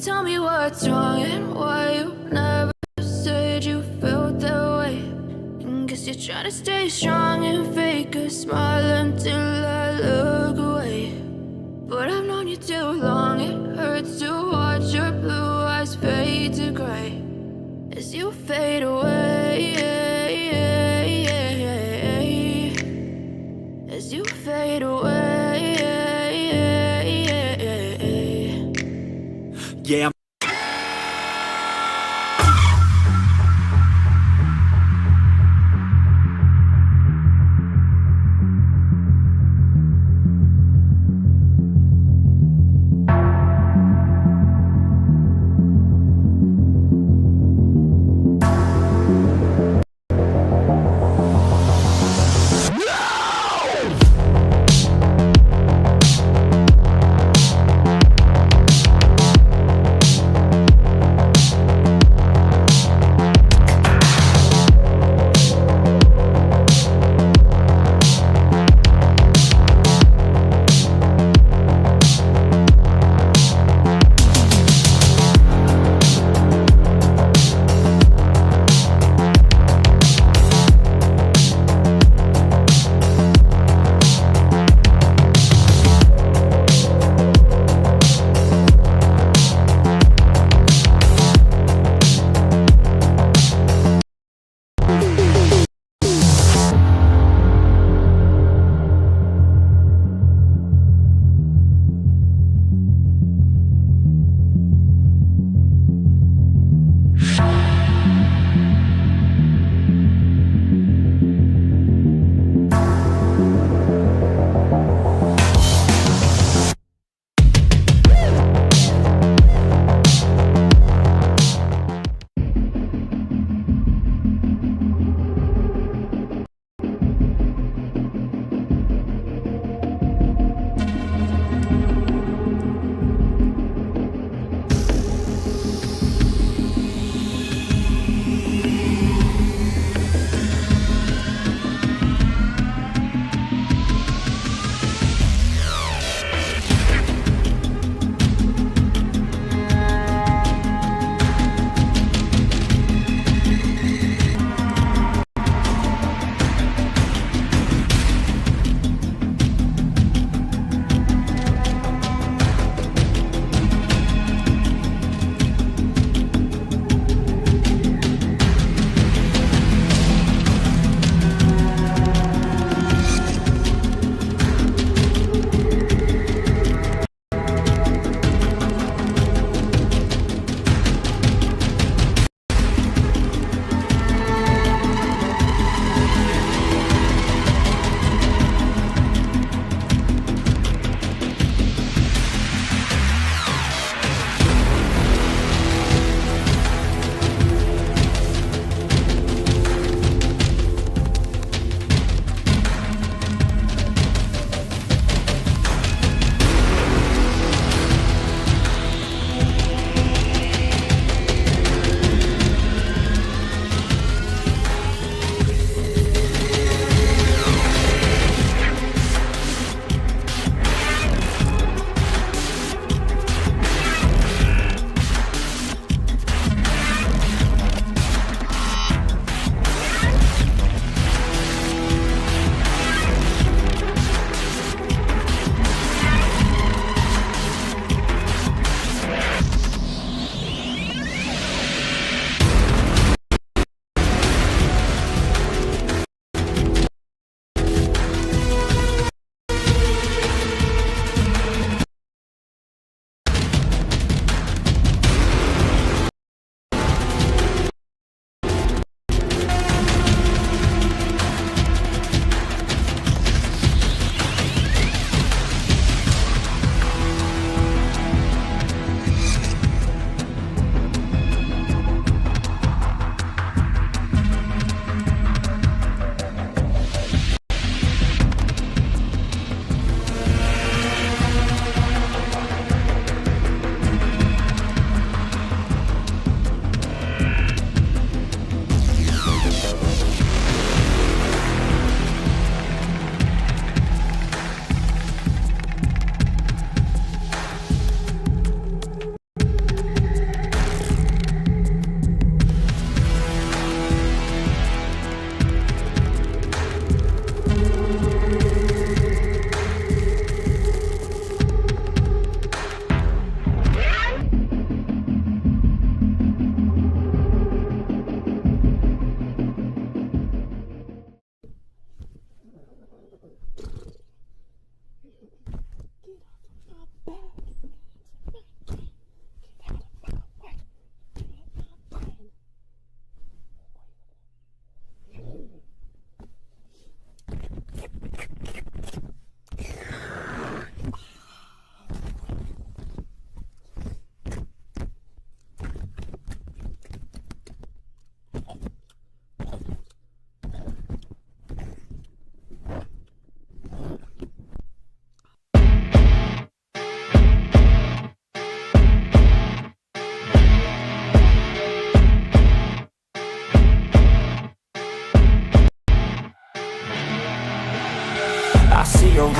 tell me what's wrong and why you never said you felt that way. And guess you're trying to stay strong and fake a smile until I look away. But I've known you too long, it hurts to watch your blue eyes fade to gray as you fade away, as you fade away. Yeah.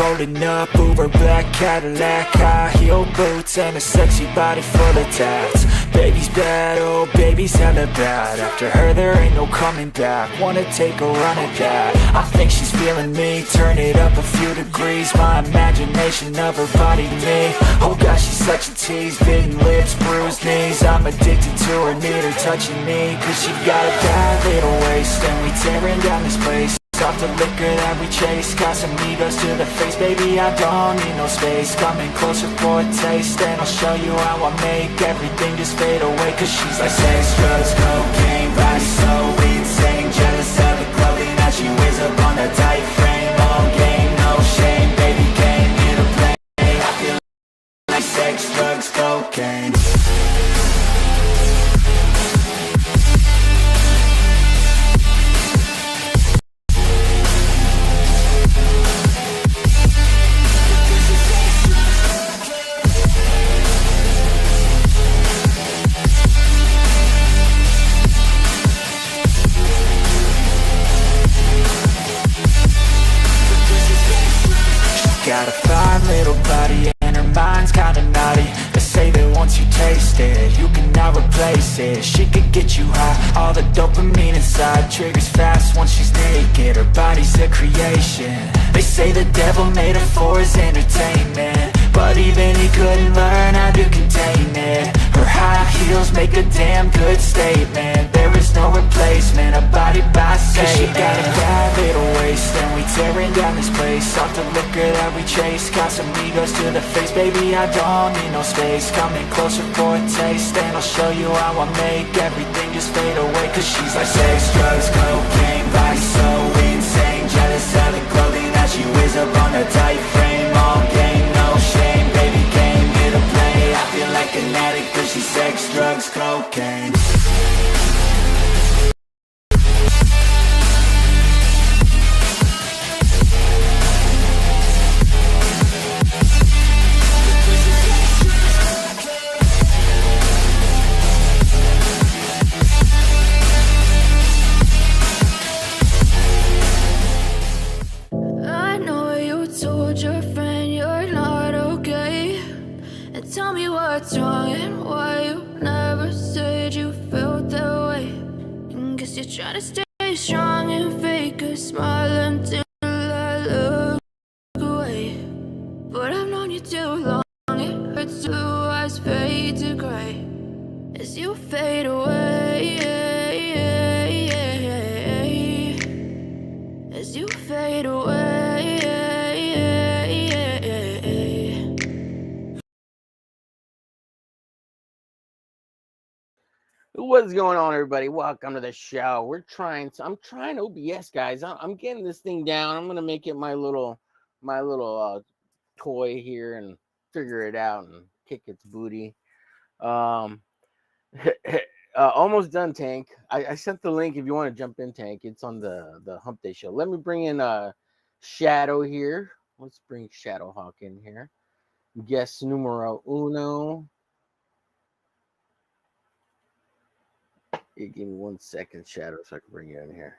rolling up, Uber black Cadillac, high heel boots and a sexy body full of tats. Baby's bad, oh baby's hella bad. After her there ain't no coming back. Wanna take a run at that. I think she's feeling me. Turn it up a few degrees. My imagination of her body to me. Oh gosh, she's such a tease. Bitten lips, bruised knees. I'm addicted to her, need her touching me. Cause she got a bad little waist, and we tearing down this place. Off the liquor that we chase. Casamigos to the face, baby, I don't need no space. Coming closer for a taste, and I'll show you how I make everything just fade away. Cause she's like sex, drugs, cocaine, body so insane. Jealous of the clothing that she wears up on that tight frame. All game, no shame, baby came here to play. I feel like sex, drugs, cocaine. Got a fine little body and her mind's kinda naughty. They say that once you taste it, you cannot replace it. She could get you high, all the dopamine inside triggers fast once she's naked. Her body's a creation. They say the devil made her for his entertainment, but even he couldn't learn how to contain it. Her high heels make a damn good statement. There is no replacement, a body by Satan. She got a bad little waist, and we tearing down this place. Off the liquor that we chase. Casamigos to the face, baby, I don't need no space. Coming closer for a taste, and I'll show you how I make everything just fade away. Cause she's like sex, drugs, cocaine, body so insane. Jealous of the clothing that she wears up on a tight frame. All game, no shame, baby came here to play. I feel like an addict cause she's sex, drugs, cocaine. I know you told your friend you're not okay, and tell me what's wrong and why you never said you felt that way. And guess you're trying to stay strong and fake a smile until I look away. But I've known you too long, it hurts. Blue eyes fade to gray as you fade away, as you fade away. What's going on, everybody? Welcome to the show. I'm trying OBS, guys. I'm getting this thing down. I'm gonna make it my little toy here and figure it out and kick its booty. Almost done, Tank. I sent the link if you want to jump in, Tank. It's on the Hump Day show. Let me bring in Shadow here. Let's bring Shadow Hawk in here. Guest numero uno. Give me 1 second, Shadow, so I can bring you in here.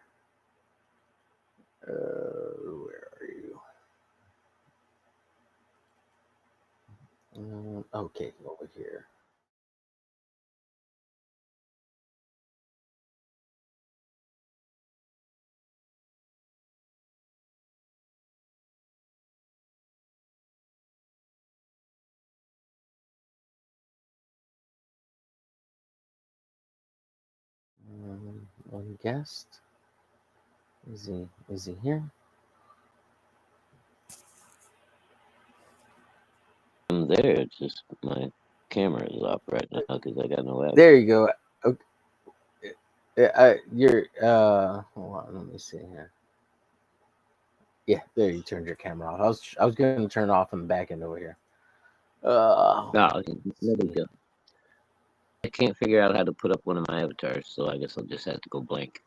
Where are you? Okay, over here. One guest. Is he here? I'm there. It's just my camera is off right now because I got no app. There you go. Okay. You're hold on, let me see here. Yeah, there you turned your camera off. I was gonna turn it off on the back end over here. No, there we go. I can't figure out how to put up one of my avatars, so I guess I'll just have to go blank.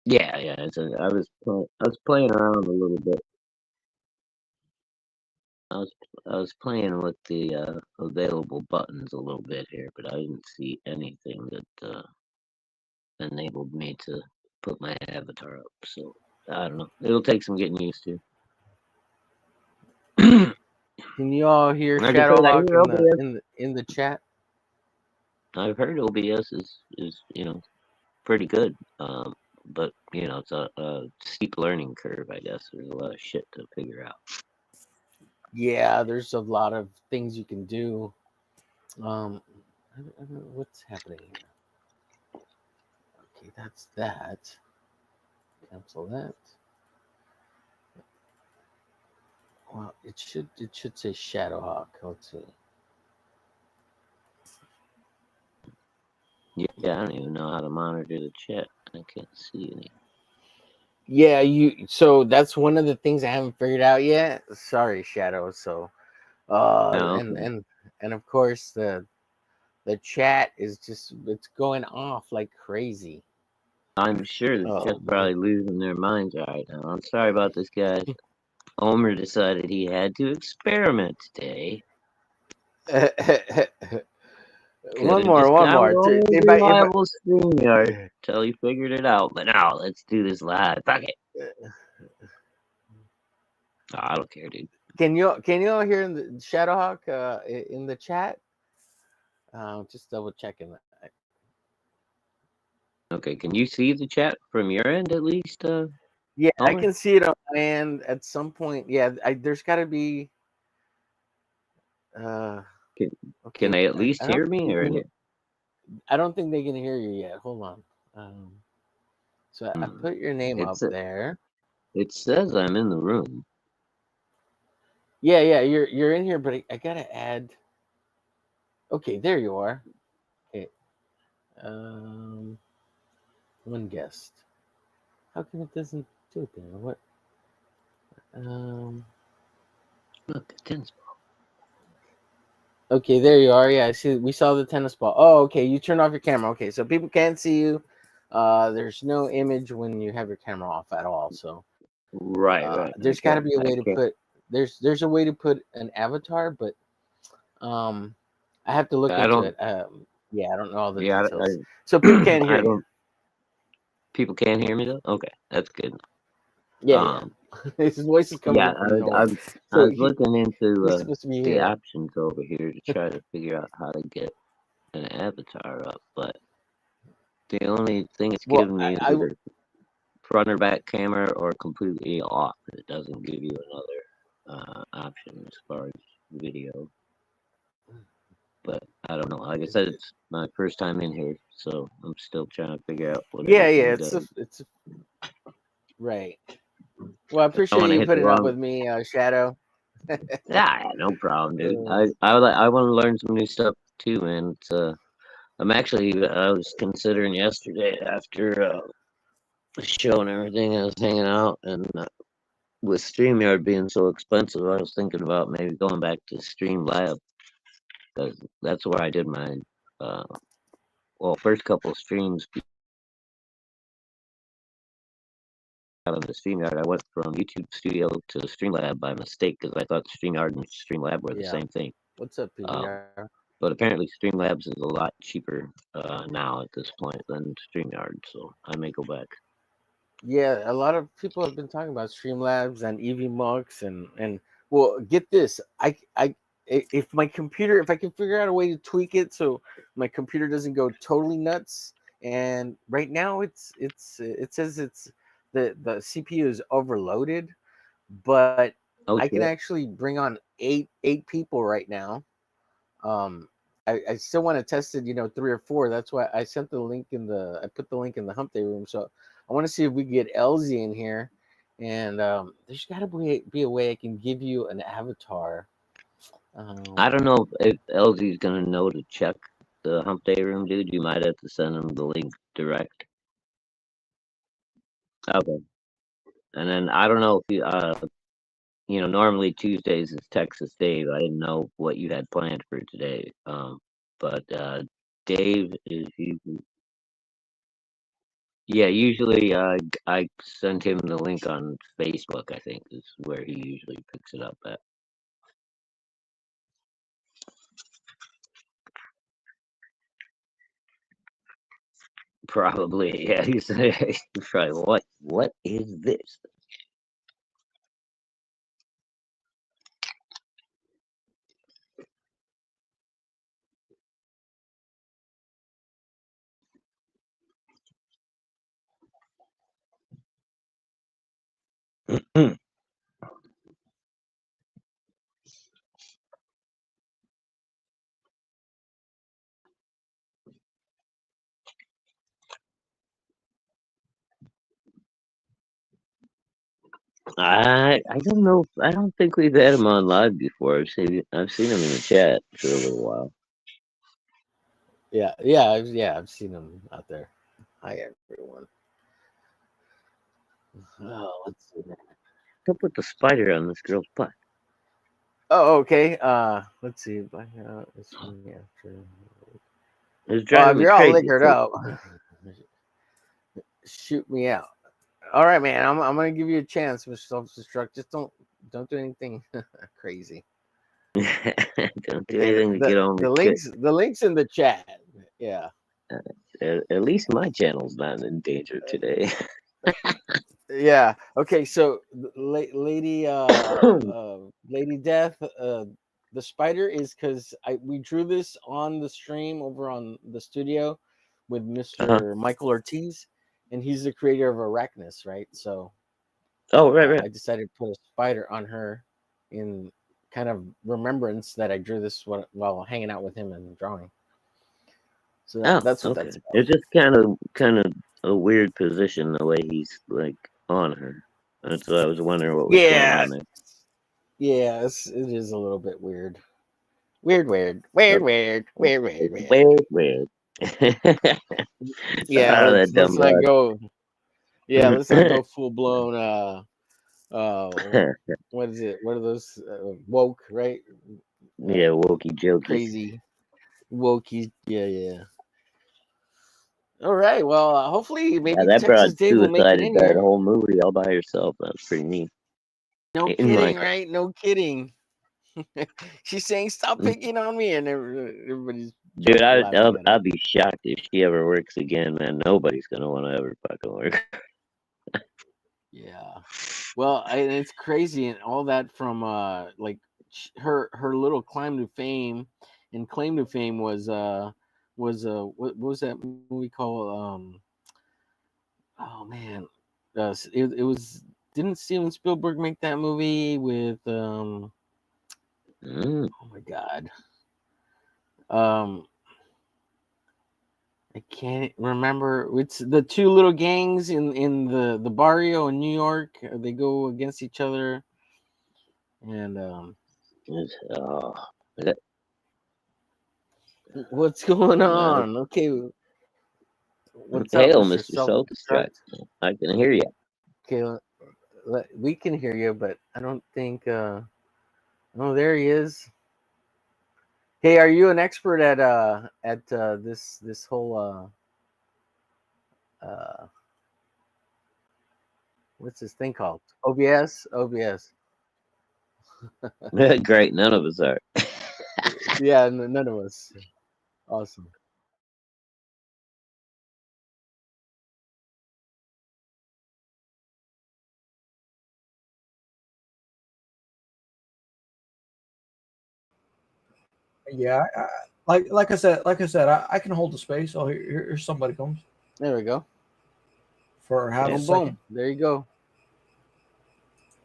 Yeah. I was playing around a little bit. I was playing with the available buttons a little bit here, but I didn't see anything that enabled me to put my avatar up. So I don't know. It'll take some getting used to. Can you all hear Like I said, I Shadowhawk hear OBS. in the chat? I've heard OBS is pretty good. But it's a steep learning curve. I guess there's a lot of shit to figure out. Yeah, there's a lot of things you can do. I don't know what's happening here. Okay, that's that. Cancel that. Well, it should say Shadowhawk. Let's see. Yeah, I don't even know how to monitor the chat. I can't see any. Yeah, so that's one of the things I haven't figured out yet. Sorry, Shadow. So Okay. and of course the chat is it's going off like crazy. I'm sure the Oh chat's boy. probably losing their minds right now. I'm sorry about this, guys. Omer decided he had to experiment today. one Could've just more, one got more. one If reliable StreamYard till he figured it out. But now let's do this live. Fuck it. Oh, I don't care, dude. can you all hear in the Shadowhawk in the chat? Just double checking that. Okay, can you see the chat from your end at least, Yeah, I Omer? can see it on my end at some point. Yeah, there's got to be. Uh, Can, can okay, they at least I don't hear me? think Or I don't think they can hear you yet. Hold on. So I hmm, put your name up it's there. it says I'm in the room. Yeah, you're in here, but I gotta add. Okay, there you are. Okay, um, one guest. How come it doesn't do it there? What? Um. Look, the tennis ball. Okay, there you are. Yeah, I see. We saw the tennis ball. Oh, okay. You turned off your camera. Okay, so people can't see you. There's no image when you have your camera off at all. So Right. there's got to be a way to put. There's a way to put an avatar, but um, I have to look I into don't. it. Yeah, I don't know all the Yeah, details. So people can't hear I you. don't. People can't hear me though. Okay, that's good. Yeah. Um, His voice is coming yeah, in from nowhere. I So was looking into he's supposed to be the here. options over here to try to figure out how to get an avatar up, but the only thing it's Well, giving me is I either front or back camera or completely off. It doesn't give you another option as far as video. But I don't know. Like I said, it's my first time in here, so I'm still trying to figure out what yeah, everything it's does. right. Well, I I want appreciate to you hit the putting up wrong. with me, Shadow. Yeah, no problem, dude. Uh, I want to learn some new stuff too, man. It's I was considering yesterday after the show and everything. I was hanging out, and with StreamYard being so expensive, I was thinking about maybe going back to Streamlab because that's where I did my uh, first couple streams out of the StreamYard. I went from YouTube Studio to Streamlab by mistake because I thought StreamYard and Streamlab were the yeah. same thing. What's up, Um, PBR? but apparently Streamlabs is a lot cheaper now at this point than StreamYard, so I may go back. Yeah, a lot of people have been talking about Streamlabs and EVMux and well, get this. If my computer, if I can figure out a way to tweak it so my computer doesn't go totally nuts, and right now it says it's the CPU is overloaded, but Oh I can shit! actually bring on eight people right now. I still want to test it, 3 or 4. That's why I sent the link I put the link in the hump day room. So I want to see if we can get LZ in here. And there's got to be a way I can give you an avatar. I Um, don't know if LZ's gonna know to check the Hump Day room, dude. You might have to send him the link direct. Okay. And then I don't know if normally Tuesdays is Texas Dave. I didn't know what you had planned for today. But Dave is usually, yeah, usually I send him the link on Facebook, I think is where he usually picks it up at. Probably, yeah. He's probably what is this? I don't know. I don't think we've had him on live before. I've seen him in the chat for a little while. Yeah, I've seen him out there. Hi everyone. Oh, let's see. What's up with the spider on this girl's butt? Oh, okay. Let's see. It's me after. It's Well, if driving me you're all crazy. liquored out, shoot me out. All right, man. I'm gonna give you a chance, Mr. Self-Destruct. Just don't do anything crazy. Don't do Okay, anything to get on me quick. the links in the chat. Yeah. At least my channel's not in danger today. Yeah. Okay. So, lady, Lady Death, the spider is because we drew this on the stream over on the studio with Mr. Michael Ortiz, and he's the creator of Arachnus, right? So, Oh, right. I decided to put a spider on her in kind of remembrance that I drew this while hanging out with him and drawing. So that's what okay. that's about. It's just kind of a weird position the way he's like on her. That's what I was wondering what was going on there. Yeah, it is a little bit weird. Weird. Yeah, let's not go. Yeah, let's not go full blown. What is it? What are those? Woke, right? Yeah, wokey jokey. Crazy, wokey. Yeah. All right. Well, hopefully, maybe that Texas broad Dave will make it in that here. whole movie all by herself. That's pretty neat. No kidding, right? No kidding. She's saying, "Stop picking on me," and everybody's. Dude, I'd be shocked if she ever works again, man. Nobody's gonna want to ever fucking work. Yeah, well, it's crazy, and all that from like her little climb to fame, and claim to fame was what was that movie called? Oh man, it was, didn't Steven Spielberg make that movie with Oh my god, I can't remember. It's the two little gangs in the barrio in New York. They go against each other, and what's going on? Okay, what's up, Hail, Mr. Mr. Self-Destruct. I can hear you. Okay, we can hear you, but I don't think. Oh, there he is. Hey, are you an expert at this whole what's this thing called? OBS. Great, none of us are. Yeah, none of us. Awesome. Yeah, like I said, I can hold the space. Oh, here somebody comes. There we go. For half a second. Boom. There you go.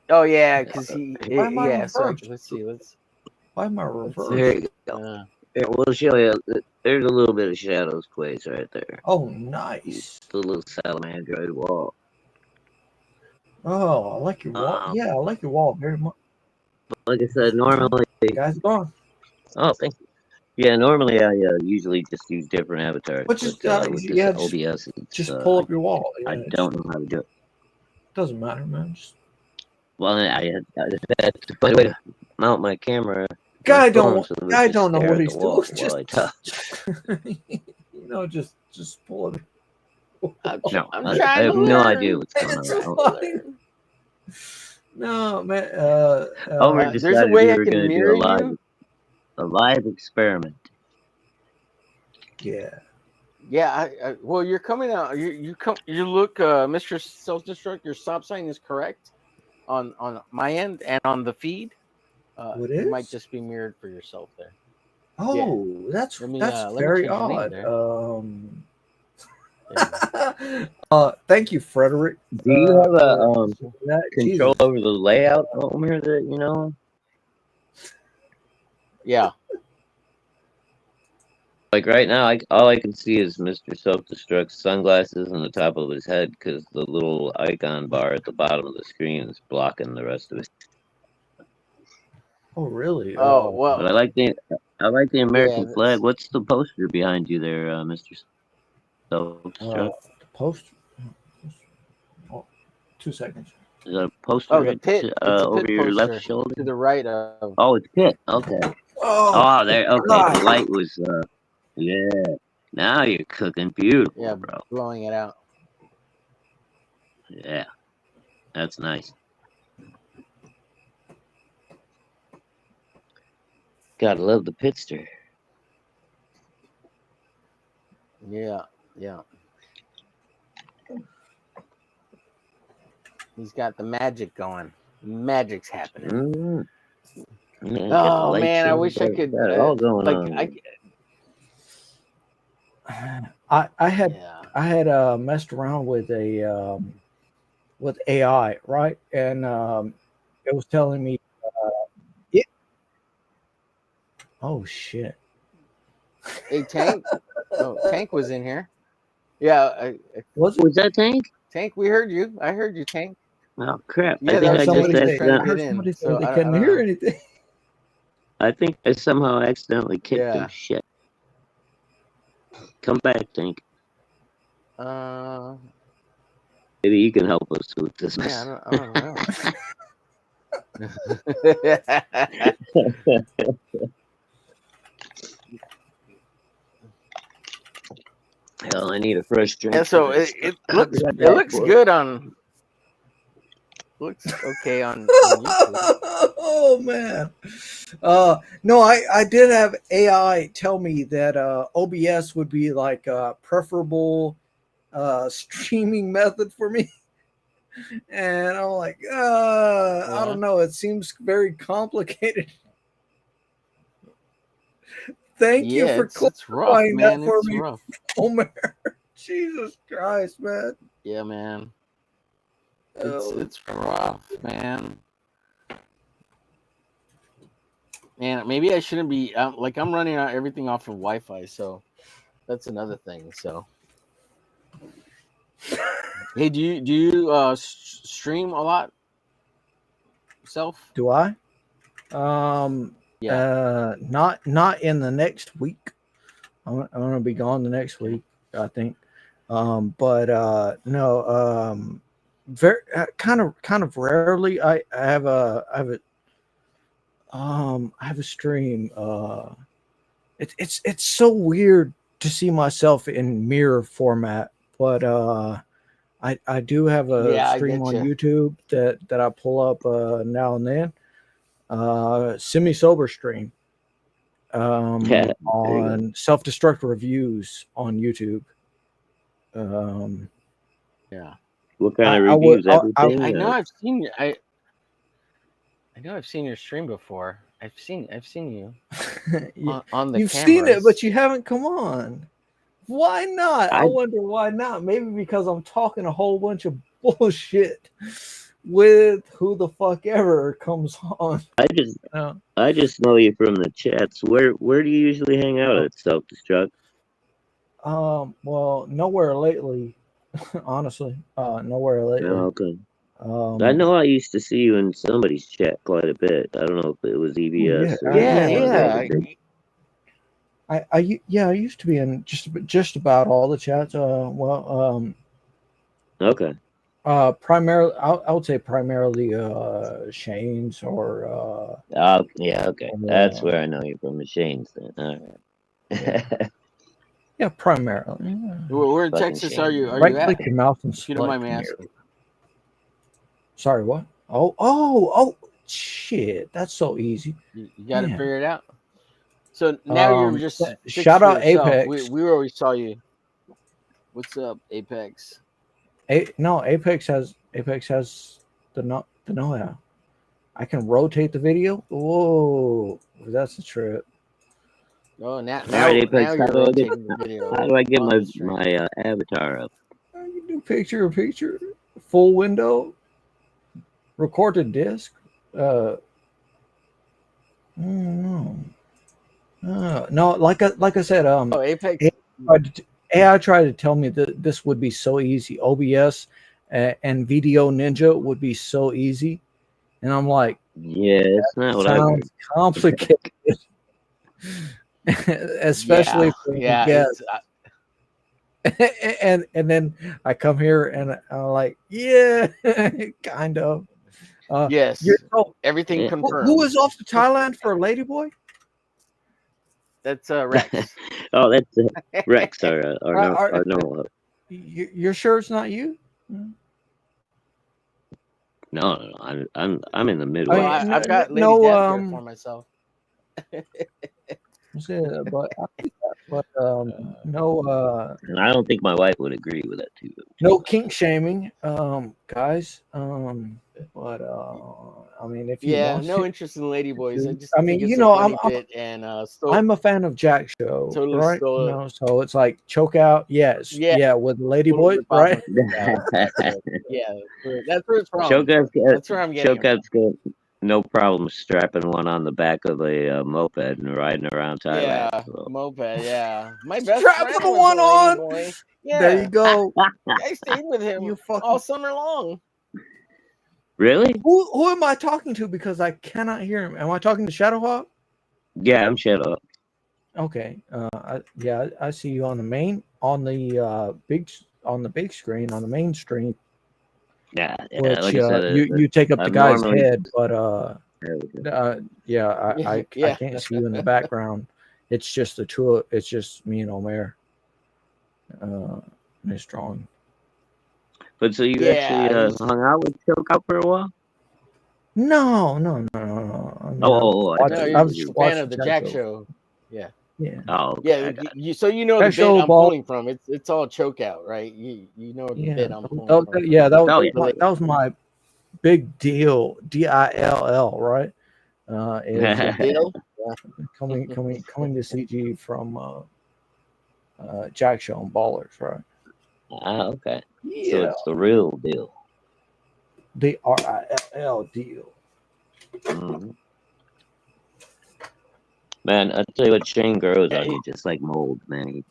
Oh yeah, because yeah. So let's see. Why am I reversed? There you go. Here, we'll show you. There's a little bit of shadows place right there. Oh, nice. The little salamandroid wall. Oh, I like your wall. Yeah, I like your wall very much. Like I said, normally guys gone. Oh, thank you. Yeah, normally I usually just use different avatars. But just with this OBS, just pull up your wall. Yeah, I don't know how to do it. Doesn't matter, man. Well, I had to find a way to mount my camera. Guy don't know what he's doing. Just you know, just pull it. No, I have no idea what's going on. No, man. There's a way I can mirror you. A live experiment. Yeah. Yeah, well, you're coming out. You look, Mr. Self Destruct. Your stop sign is correct on my end and on the feed. Oh, it You might is. just be mirrored for yourself there. Yeah. Oh, that's Let me very change your name odd. there. Yeah. Thank you, Frederick. Do you have a for that. control Jesus. over the layout, Omer, that you know? Yeah. Like right now, all I can see is Mr. Self-Destruct's sunglasses on the top of his head because the little icon bar at the bottom of the screen is blocking the rest of it. Oh, really? Oh But well. I like the Yeah. American flag. What's the poster behind you there, Mr. Self-Destruct? Post. Oh, 2 seconds. Is that a poster Oh, the right pit. It's a over pit your left poster shoulder? to the right of. Oh, it's Pit. Okay. Oh, Oh, there. Okay, the God. light was. Yeah. Now you're cooking beautiful, Yeah, bro. blowing it out. Yeah, that's nice. Gotta love the pitster. Yeah. Yeah. He's got the magic going. Magic's happening. Man, got the Oh light man, I show. wish I could. Got it all going Like on. I had Yeah. messed around with with AI, right? And it was telling me, yeah. Oh shit. Hey, Tank. Oh, Tank was in here. Yeah, Was it? Was that Tank? Tank. We heard you. I heard you, Tank. Oh crap! Yeah, I that think heard was I Tank. just somebody He was say. trying to I get accidentally. heard in. somebody say So they I couldn't don't hear know. anything. I think I somehow accidentally kicked him. Yeah. Shit! Come back, Tank. Uh. Maybe you can help us with this Yeah. mess. I don't know. Hell, I need a fresh drink. Yeah. So I'll be right it back, looks boy. good on. Looks okay on YouTube. Oh man. No, I did have AI tell me that OBS would be like a preferable streaming method for me. And I'm like, I Yeah. don't know. It seems very complicated. Thank you Yeah. for It's rough, clarifying that man. for It's me, rough. Homer. Jesus Christ, man. Yeah, man. Oh, It's rough, man. Man, maybe I shouldn't be like I'm running out everything off of Wi-Fi, so that's another thing. So, hey, do you stream a lot? Self? do I? Yeah. Not in the next week. I'm gonna be gone the next week, I think. But no, very kind of rarely. I have a stream. It's so weird to see myself in mirror format, but I do have a Yeah, I stream get on you. YouTube that I pull up now and then. Semi sober stream Yeah, there you go. on self destruct reviews on YouTube. Yeah. What kind of I would reviews? Everything? I know I've seen you. I know I've seen your stream before. I've seen you on the You've cameras. seen it, but you haven't come on. Why not? I I wonder why not. Maybe because I'm talking a whole bunch of bullshit with who the fuck ever comes on. I just know you from the chats. Where do you usually hang out at Self Destruct? Well, nowhere lately. Honestly, nowhere lately. Oh, okay. I know I used to see you in somebody's chat quite a bit. I don't know if it was EBS or one of the other things. I used to be in just about all the chats. Okay. Primarily, I would say primarily Shane's or Yeah, okay. That's where I know you from, the Shane's then. All right. yeah, primarily. Where in Fucking Texas Shane. are you Right at? click your mouth and If you don't select mind me mirror. asking. Sorry, what? Oh, shit! That's so easy. You got to Man. figure it out. So now you're just fixed shout for out yourself. Apex. We always saw you. What's up, Apex? No, Apex has the know-how. I can rotate the video. Whoa, that's a trip. Oh, now All right, Apex. you're How do I get rotating the video. how do I get on my the stream. my avatar up? You can do picture, full window, recorded disc. No, like I said, Oh, Apex. AI tried to tell me that this would be so easy. OBS and Video Ninja would be so easy, and I'm like, Yeah, it's not what I heard. sounds complicated, especially for you guys. And then I come here and I'm like, yeah, kind of. Yes. So, Everything Yeah. confirmed. who is off to Thailand for LadyBoy? That's Rex. Oh, that's Rex or no. You're sure it's not you? No. I'm in the Well, Midwest. I've got Lady no, Death here for myself. But no, And I don't think my wife would agree with that too. no kink shaming, guys. But I mean, if you want no to, interest in LadyBoys. I just I mean, think it's you a know, funny bit and I'm a fan of Jack Show, Totally right? stole You it. know, so it's like choke out, yes, Yeah. with LadyBoy, right? Yeah, that's where it's from. Showcup's That's where I'm getting. got no problem strapping one on the back of a moped and riding around Thailand. Yeah, So. moped. Yeah, my best Strap friend the was one a on. LadyBoy. Yeah, There you go. I stayed with him You fucking- all summer long. Really? Who am I talking to? Because I cannot hear him. Am I talking to Shadowhawk? Yeah, I'm shut up. Okay. I see you on the big screen on the main screen. Yeah, Which like I said, you take up the I've guy's normally- head, but there we go. I can't see you in the background. It's just it's just me and Omer. This drawing. But so you actually hung out with Choke for a while? No. I was a fan of the Jack Jack Show. Yeah. Yeah. Oh, okay, yeah. So you know the bit I'm pulling from. It's all choke out, right? You know the bit I'm pulling from. Yeah, that was my big deal. DILL, right? Deal? Coming to CG from Jack Show and Ballers, right? Okay. Yeah. So it's the real deal. The RILL deal. Mm-hmm. Man, I tell you what, Shane grows on you just like mold, man.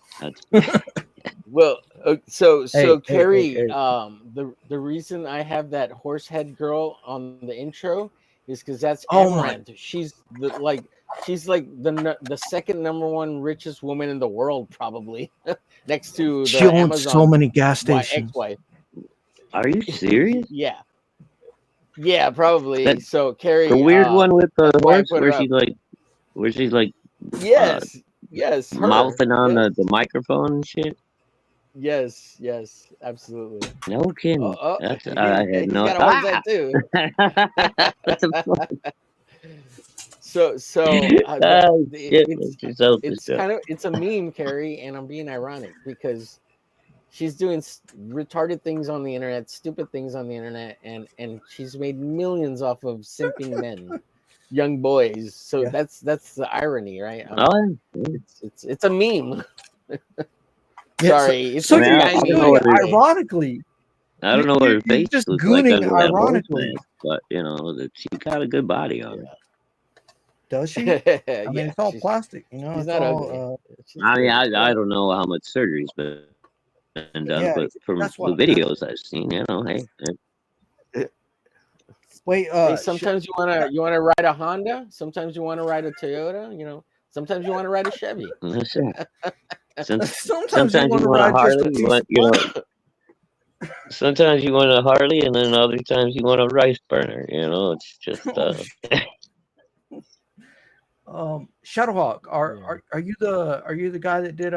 Well, so Carrie, hey. the reason I have that horse head girl on the intro is because that's Oh Amaranth. She's like the second number one richest woman in the world, probably, next to the She owns Amazon so many gas stations. ex-wife. Are you serious? Yeah, probably. So Carrie, the weird one with the horse, where she's like, yes, her. mouthing on the microphone and shit. Yes, absolutely. No kidding. I had no. That too. It's a meme, Carrie, and I'm being ironic because she's doing retarded things on the internet, stupid things on the internet, and she's made millions off of simping men, young boys. So that's the irony, right? It's a meme. Sorry, it's ironically. I don't know what her face just looks gooning like ironically, but you know she got a good body on her. Does she? I mean, it's all plastic, you know. It's not all. I mean, I don't know how much surgery's been done, but from the videos I've seen, you know, hey. Wait, sometimes you wanna ride a Honda, sometimes you wanna ride a Toyota, you know, sometimes you wanna ride a Chevy. That's it. Sometimes you want to ride Harley, sometimes you want a Harley, and then other times you want a rice burner. You know, it's just. Shadowhawk, are you the guy that did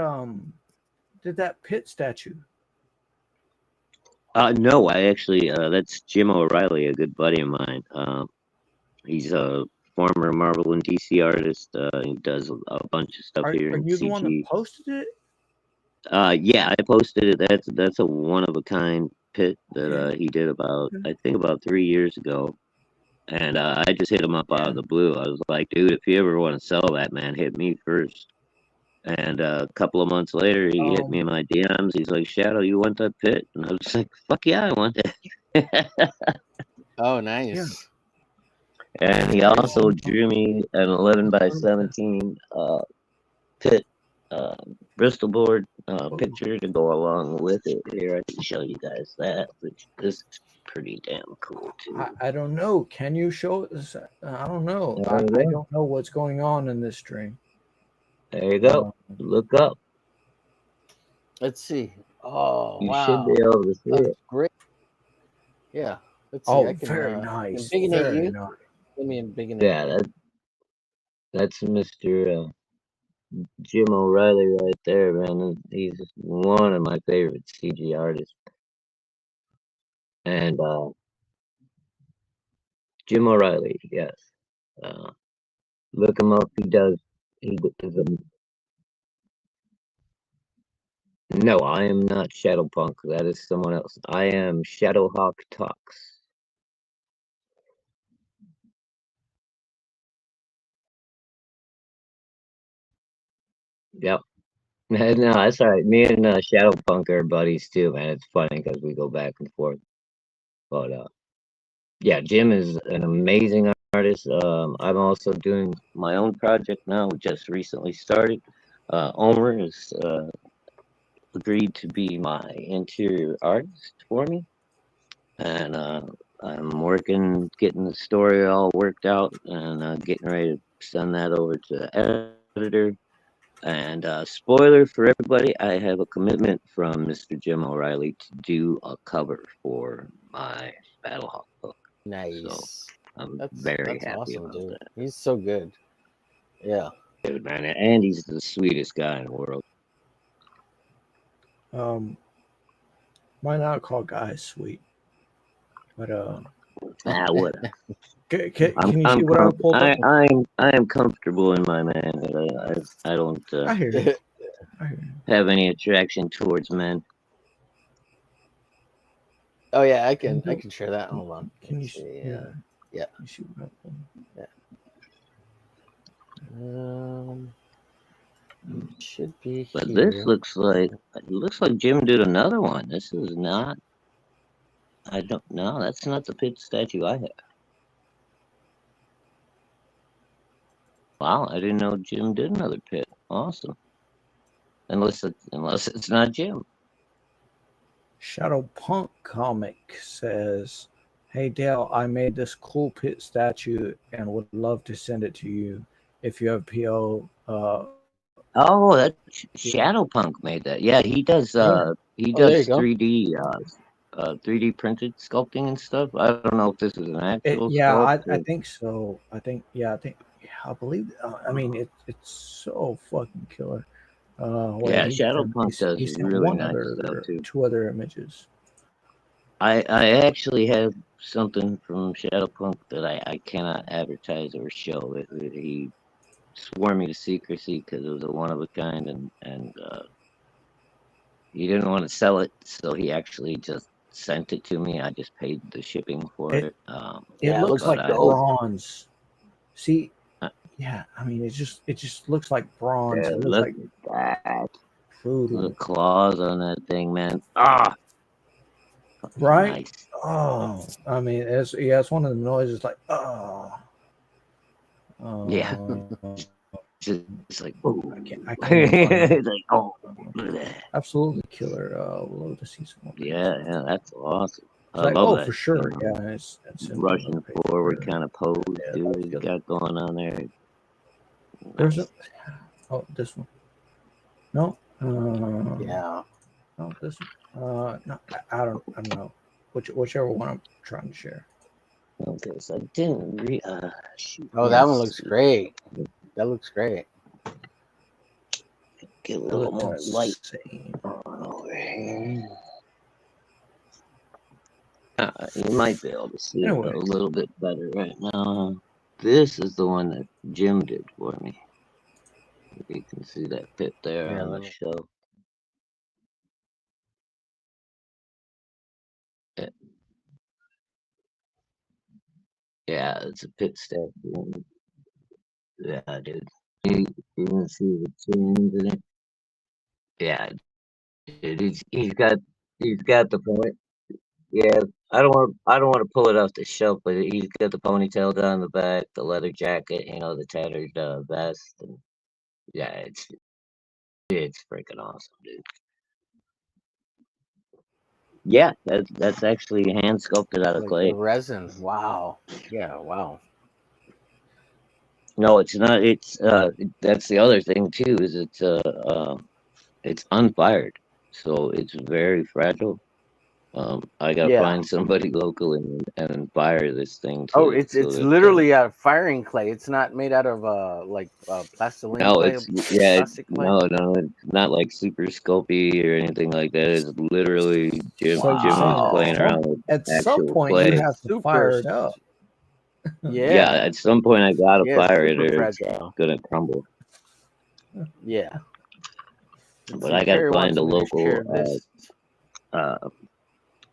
that pit statue? No, I actually that's Jim O'Reilly, a good buddy of mine. He's a former Marvel and DC artist. He does a bunch of stuff here in CG. Are you the one that posted it? Yeah, I posted it. That's a one of a kind pit that he did about, I think, about 3 years ago. And I just hit him up out of the blue. I was like, dude, if you ever want to sell that, man, hit me first. And a couple of months later, he hit me in my DMs. He's like, Shadow, you want that pit? And I was like, fuck yeah, I want that. Oh, nice. And he also drew me an 11 by 17 pit Bristol board picture to go along with it. Here, I can show you guys that, which is pretty damn cool too. I don't know. Can you show us? I don't know. There you I go. don't know what's going on in this stream. There you go. Look up. Let's see. Oh, You wow. should be able to see That's it. great. Yeah. Let's see. Oh, I can, very I can nice. bignate Very you. nice. Let me bignate Yeah, you. that's Mr. Jim O'Reilly right there, man. He's one of my favorite CG artists. And Jim O'Reilly, yes. Look him up. He does a No, I am not Shadowpunk. That is someone else. I am Shadowhawk Talks. Yep. No, that's all right. Me and Shadowpunk are buddies too, man. It's funny because we go back and forth. But yeah, Jim is an amazing artist. I'm also doing my own project now. We just recently started. Omer has agreed to be my interior artist for me, and I'm working, getting the story all worked out, and getting ready to send that over to the editor. And spoiler for everybody, I have a commitment from Mr. Jim O'Reilly to do a cover for my Battlehawk book. Nice. So I'm that's very happy awesome, about dude. that. He's so good. Yeah. Dude, man, and he's the sweetest guy in the world. Might not call guys sweet, but What? can you see what I pulled up? I am comfortable in my man. I don't I hear you. I hear you. have any attraction towards men. Oh yeah, I can share that. Hold on. Can you Let's see? see. Yeah. Yeah. Can you see what I pulled up? Should be But here. this looks like Jim did another one. This is not. I don't know. That's not the pit statue I have. Wow, I didn't know Jim did another pit. Awesome. Unless it's not Jim. Shadow Punk comic says, "Hey Dale, I made this cool pit statue and would love to send it to you if you have PO." Oh, that Shadowpunk made that. Yeah, he does. Yeah. He Oh, there does you go. 3D printed sculpting and stuff. I don't know if this is an actual Yeah, sculpt. I think so. I believe. I mean, it's so fucking killer. Yeah, Shadowpunk does he sent really nice stuff too. 2 other images. I actually have something from Shadowpunk that I cannot advertise or show. He swore me to secrecy because it was a one of a kind, and he didn't want to sell it, so he actually just sent it to me. I just paid the shipping for it. It Yeah, it looks looks like dope. bronze. See, Uh, yeah, I mean, it just looks like bronze. Yeah, It looks look like at that. voodoo. The claws on that thing, man. Ah, Right? nice. Oh, I mean, it's one of the noises like Yeah. It's like, oh, I can't it's like, oh, look at that. absolutely killer. We'll love to see some more. Yeah, that's awesome. It's I like, love oh, that. for sure. You know, Yeah, it's rushing forward kind of pose, Yeah, dude. that's He's good. got going on there. There's Nice. this one. No. Yeah. No, this one. No, I don't know. Whichever one I'm trying to share. Okay, so I didn't shoot. Oh, that one looks great. That looks great. Get a little more light Insane. on over here. You might be able to see it a little bit better right now. This is the one that Jim did for me. If you can see that pit there on the show. Yeah, it's a pit stop. Yeah, dude. You can see the chains in it. Yeah, dude. He's got the point. Yeah, I don't want to pull it off the shelf, but he's got the ponytail down the back, the leather jacket, the tattered vest, and yeah, it's freaking awesome, dude. Yeah, that's actually hand sculpted out of Like the clay. resin. Wow. Yeah. Wow. No, it's not. That's the other thing too. Is it's unfired, so it's very fragile. I gotta Yeah. find somebody local and fire this thing Oh, to so it's that literally out of firing clay. It's not made out of like plastiline no, clay, it's yeah, plastic clay. no, it's not like super sculpy or anything like that. It's literally So you're Jim was saying playing around with at some actual point you clay. have to Super. fire it up. Yeah, Yeah. at some point I gotta Yeah. fire it Super or it's fragile. gonna crumble. Yeah. But So I gotta Carrie find wants a me to share local this.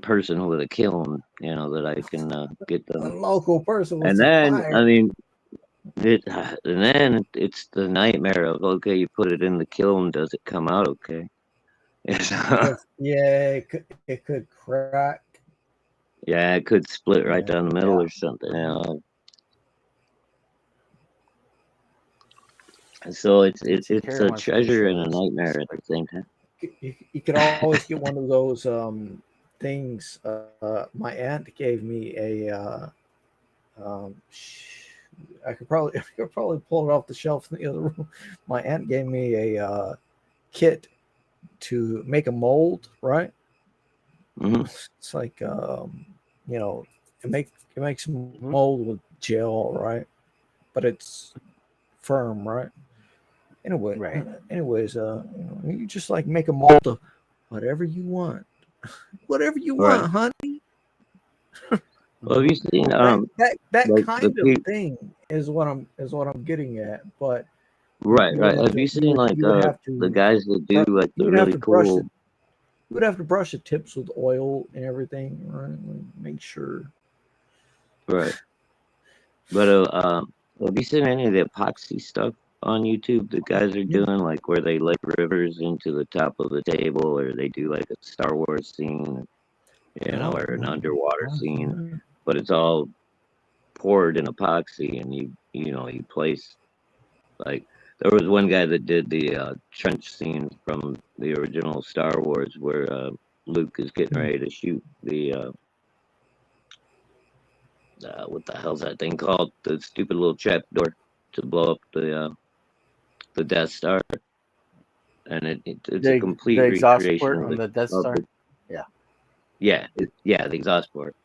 person with a kiln, that I can get A them. local person with And some then fire. I mean, it's the nightmare of okay, you put it in the kiln, does it come out okay? Because yeah, it could crack. Yeah, it could split right Yeah, down the middle or something. So See, it's Carrie a wants me to treasure share and a this. nightmare at the same time. You could always get one of those things. My aunt gave me a. Um, I could probably pull it off the shelf in the other room. My aunt gave me a kit to make a mold. Right, Hmm. it's like you know, it makes a Mhm. mold with gel, right? But it's firm, right? Anyway, Right. you just like make a mold of whatever you want, whatever you Right. want, honey. Well, have you seen That like the kind of people? thing is what I'm getting at. But Right, you would right. have Have to you seen like you would have the to guys that do like you the would have really to brush cool? it. You would have to brush the tips with oil and everything, right? Like, make sure. Right. But have you seen any of the epoxy stuff on YouTube that guys are Yeah. doing, like where they lay rivers into the top of the table, or they do like a Star Wars scene, No, or an no, underwater no, scene, no. but it's all poured in epoxy, and you place like there was one guy that did the trench scene from the original Star Wars where Luke is getting ready to shoot the what the hell's that thing called? The stupid little trap door to blow up the Death Star, and it's a The complete exhaust recreation port of on the Death Star. the Yeah. the exhaust port,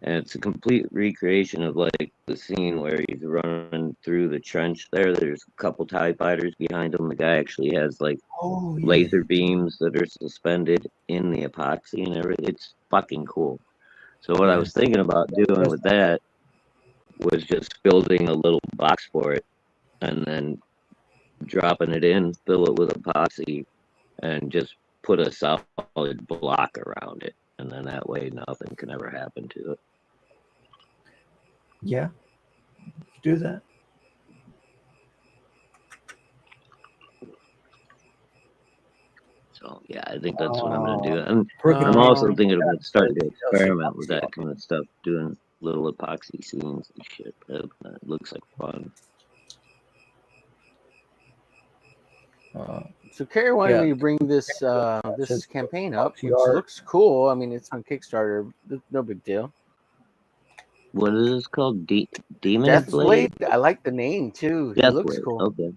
and it's a complete recreation of like the scene where he's running through the trench. There's a couple TIE fighters behind him. The guy actually has like Oh yeah, laser beams that are suspended in the epoxy and everything. It's fucking cool. So what I yeah. was thinking about doing That's with that was just building a little box for it and then dropping it in, fill it with epoxy, and just put a solid block around it. And then that way nothing can ever happen to it. yeah. Do that. So yeah, I think that's what I'm gonna do. And We're gonna I'm make also Um. thinking about starting to us experiment with epoxy that on kind of stuff, doing little epoxy scenes and shit. That looks like fun. So Carrie wanted Yeah, me to bring this this says campaign up, epoxy which art. looks cool. I mean, it's on Kickstarter. No big deal. What is this called? Demon Blade? Deathblade. I like the name too. He Death looks Blade. cool. Okay.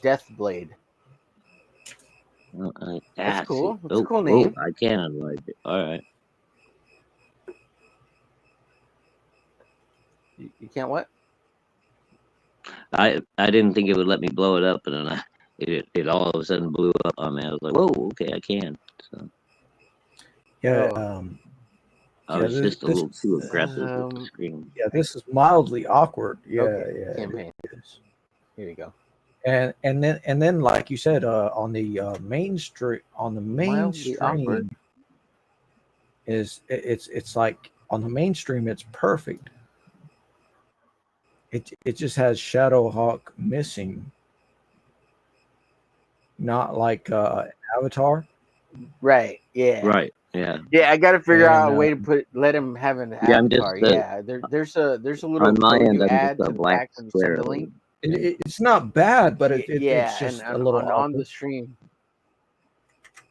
Deathblade. That's See. cool. That's a cool Oh, name. I can unlike it. All right. You can't what? I didn't think it would let me blow it up, and then it all of a sudden blew up on me. I was like, whoa, okay, I can. So Yeah, Oh. I yeah. was just a This little too aggressive with the Um. screen. yeah, this is mildly awkward. Yeah, Okay. yeah, Campaign. it is. Here you go. And then like you said, on the Mildly awkward. mainstream it's like on the mainstream it's perfect, It just has Shadowhawk missing, not like Avatar. Right. Yeah. Right. Yeah. Yeah, I got to figure out a And way to let him have an Yeah. I'm just avatar. Yeah, there's a on little my code end. you I'm just add a to the black pack when you send square. the link. it's not bad, but it's Yeah, and just a little on the awkward. stream,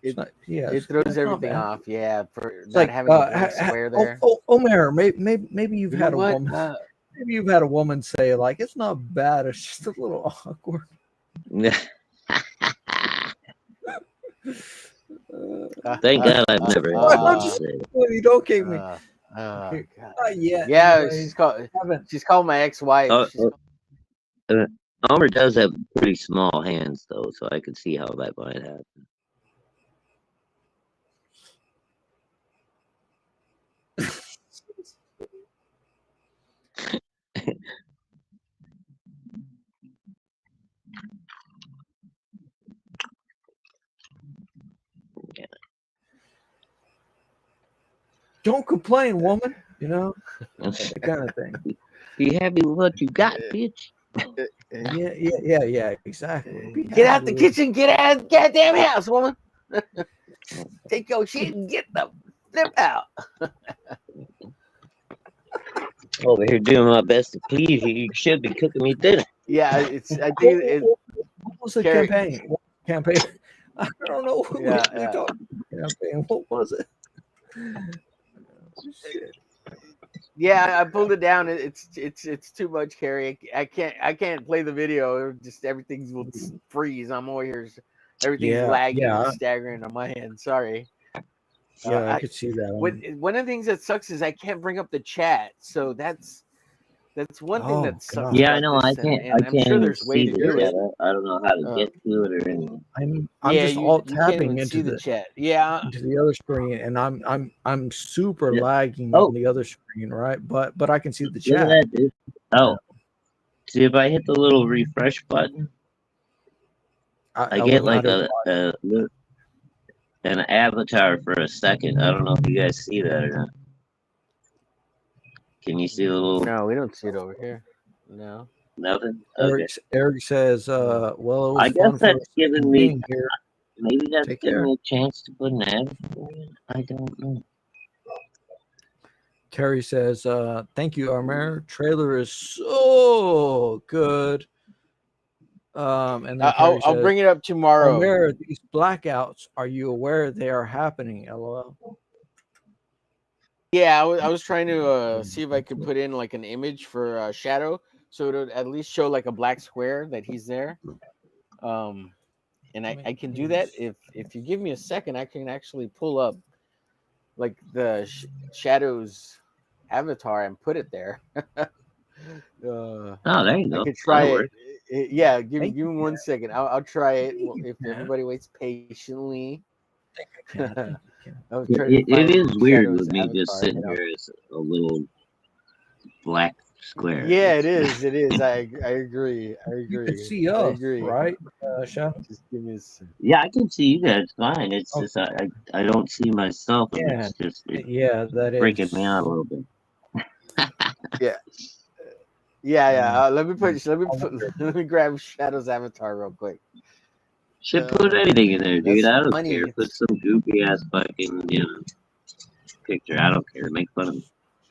It's it not, yeah, it throws it's not everything bad. off. Yeah, for It's not like having a blank square there. Omer, maybe you've You know had a what? woman. Maybe you've had a woman say like it's not bad. It's just a little awkward. Thank God I've never had I'm one just say. you don't kick me. God. Not yet. Yeah, Anyways. she's called my ex-wife. Oh, Homer does have pretty small hands, though, so I could see how that might happen. Don't complain, woman. You know that kind of thing. Be happy with what you got, bitch. Yeah. Exactly. Be Get out happy the with- kitchen. Get out of the goddamn house, woman. Take your shit and get the flip out. Over here doing my best to please you. You should be cooking me dinner. Yeah, I think What was the Carrie- campaign? I don't know. What Yeah, we yeah. talked about campaign. What was it? Shit. Yeah, I pulled it down. It's too much, Carrie. I can't play the video. Just everything will freeze. I'm over here. Everything's lagging and staggering on my end. Sorry. Yeah, I could see that. One of the things that sucks is I can't bring up the chat. So that's one thing that sucks. Yeah, I about know. this, I can't. and I I'm can't sure even there's a way see to the do chat. it. I don't know how to get to it or anything. I'm just alt you can't tapping even into see the chat. Yeah, into the other screen, and I'm super Yeah. lagging Oh. on the other screen, right? But I can see the Look chat. at that, dude. Oh, see if I hit the little refresh button, I get wouldn't like know an avatar for a second. I don't know if you guys see that or not. Can you see the little no, we don't see it over here. No. nothing? Okay. Eric says, well, it was I fun guess for that's us giving me being here. maybe that's Take giving care. me a chance to put an ad for it. I don't know. Terry says, thank you, Armer. Trailer is so good. And then Terry I'll says, bring it up tomorrow. Armer, these blackouts, are you aware they are happening? LOL. Yeah, I was trying to see if I could put in like an image for Shadow, so it would at least show like a black square that he's there. And I can do that if you give me a second. I can actually pull up like the Shadow's avatar and put it there. Oh, there you go. I could try That'll it. work. Yeah, give me 1 second. I'll try it if Yeah. everybody waits patiently. It is weird with me just sitting here as a little black square. Yeah, it is. It is. I agree. You could see us, right, Shadow? Just give me a second. Yeah, I can see you guys fine. It's just I don't see myself, and Yeah. it's just That is freaking me out a little bit. Yeah. Let me grab Shadow's avatar real quick. Should put anything in there, dude. That's I don't funny. care. Put some goofy ass fucking picture. I don't care. Make fun of me.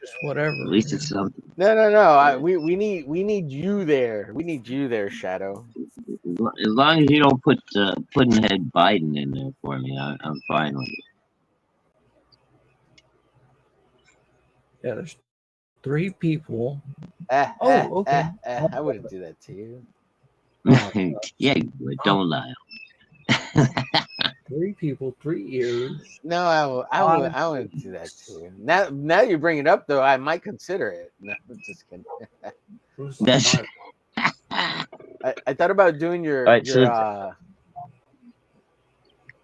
just whatever. At least it's something. No. We need you there. We need you there, Shadow. As long as you don't put Puddinhead Biden in there for me, I'm fine with it. Yeah, there's 3 people. Okay. Okay. I wouldn't do that to you. Yeah, you would. Don't lie. 3 people, 3 ears. No, I wouldn't do that to you. Now you bring it up though, I might consider it. No, I'm just kidding. That's I thought about doing your Alright,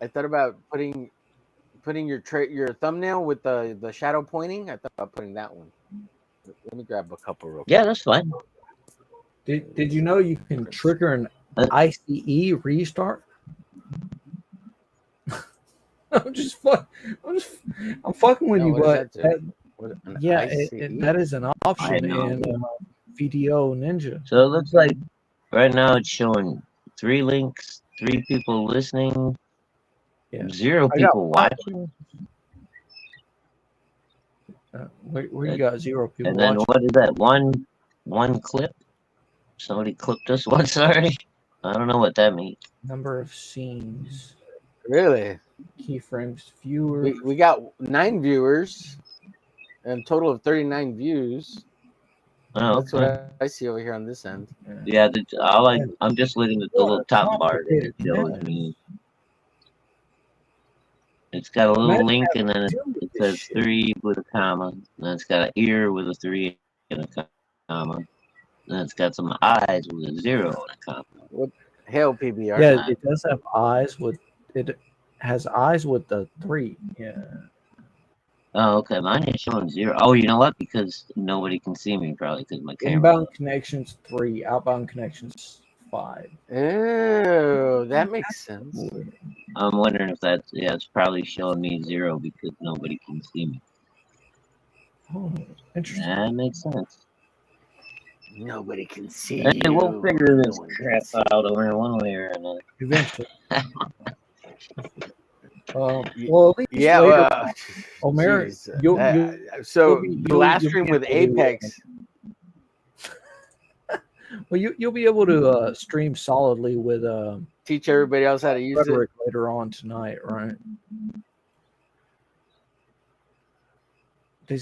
I thought about putting your thumbnail with the shadow pointing. I thought about putting that one. Let me grab a couple real quick. yeah, that's fine. Did you know you can trigger an ICE restart? I'm fucking with No, you, what but does that do? that is an option I know. in VDO Ninja. So it looks like right now it's showing 3 links, 3 people listening, Yeah. 0 I got people watching. where you got 0 people And then watching? what is that? One clip? Somebody clipped us once already? I don't know what that means. Number of scenes, Really? keyframes, viewers. We got 9 viewers and a total of 39 views. Oh, That's okay. what I see over here on this end. Yeah, I'm just looking at the little top bar there. Complicated It's showing minutes. me. It's got a little Imagine link and having then to deal with it this says shit. 3 with a comma. And then it's got an ear with a 3 and a comma. Then it's got some eyes with a 0 and a comma. What hell, PBR? Yeah, it does have eyes with it has eyes with the 3. Yeah. Oh, okay. Mine is showing 0. Oh, you know what? Because nobody can see me probably because my camera. Inbound connections 3, outbound connections 5. Oh, that makes sense. I'm wondering if that's it's probably showing me 0 because nobody can see me. Oh, interesting. That makes sense. Nobody can see Hey, you. we'll figure this one can crap see out over here one way or another. Eventually. Well, at least Yeah, later, well, Omer, jeez. you'll The last be stream with able to, Apex. well, you'll be able to stream solidly with Teach everybody else how to use it. Frederick later on tonight, right?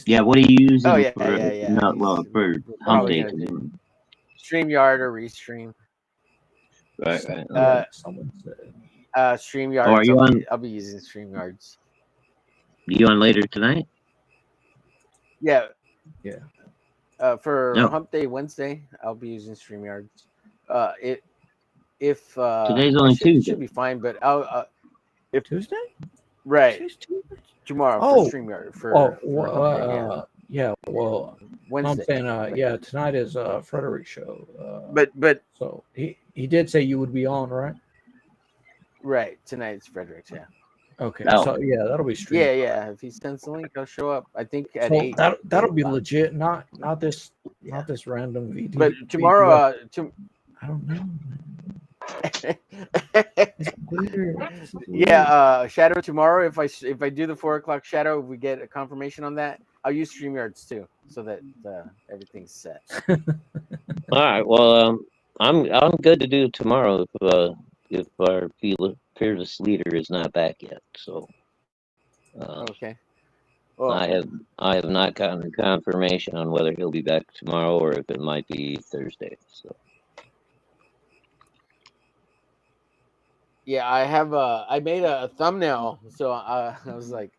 Yeah, what are you using Oh yeah, for yeah. not well for We're hump probably day gonna do tomorrow? StreamYard or Restream. Right. Someone said. StreamYards. Oh, are you on? I'll be using StreamYards. You on later tonight? Yeah. Yeah. For No. Hump Day Wednesday, I'll be using StreamYards. If Today's only Tuesday. Should be fine. But I'll if Tuesday. Right. Tuesday? Tomorrow Oh. for StreamYard. Yeah. Well, Wednesday. I'm saying, tonight is Frederick's show. But so he did say you would be on, right? Right. Tonight's Frederick's. Yeah. Okay. Oh. So yeah, that'll be streamed. Yeah. If he sends the link, I'll show up. I think at So 8. that'll be legit. Not this random VD. But tomorrow, I don't know. Yeah, shadow tomorrow. If I do the 4:00 shadow, if we get a confirmation on that, I'll use StreamYards too, so that everything's set. All right. Well, I'm good to do it tomorrow if our fearless leader is not back yet. So. Okay. Well, I have not gotten confirmation on whether he'll be back tomorrow or if it might be Thursday. So. yeah, I made a thumbnail, so I was like,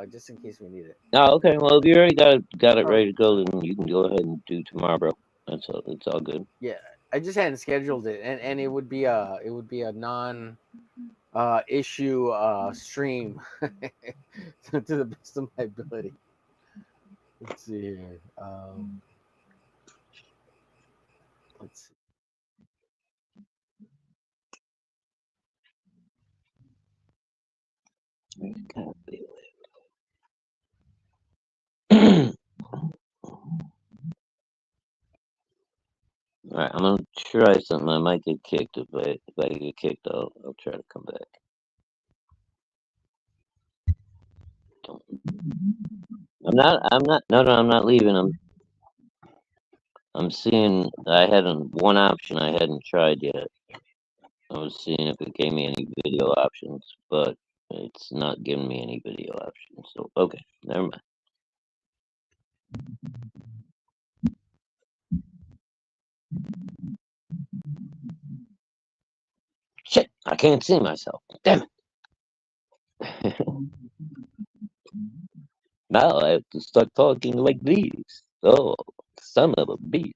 just in case we need it. Oh, okay. Well, if you already got it ready to go, then you can go ahead and do tomorrow, bro. It's all good. Yeah, I just hadn't scheduled it, and it would be a non issue stream to the best of my ability. Let's see here. Let's see. All right, I'm gonna try something. I might get kicked. If I get kicked, I'll try to come back. I'm not. No, I'm not leaving. I'm seeing. I had one option I hadn't tried yet. I was seeing if it gave me any video options, but it's not giving me any video options. So okay, never mind. Shit, I can't see myself. Damn it. Now I have to start talking like this. Oh, son of a bitch.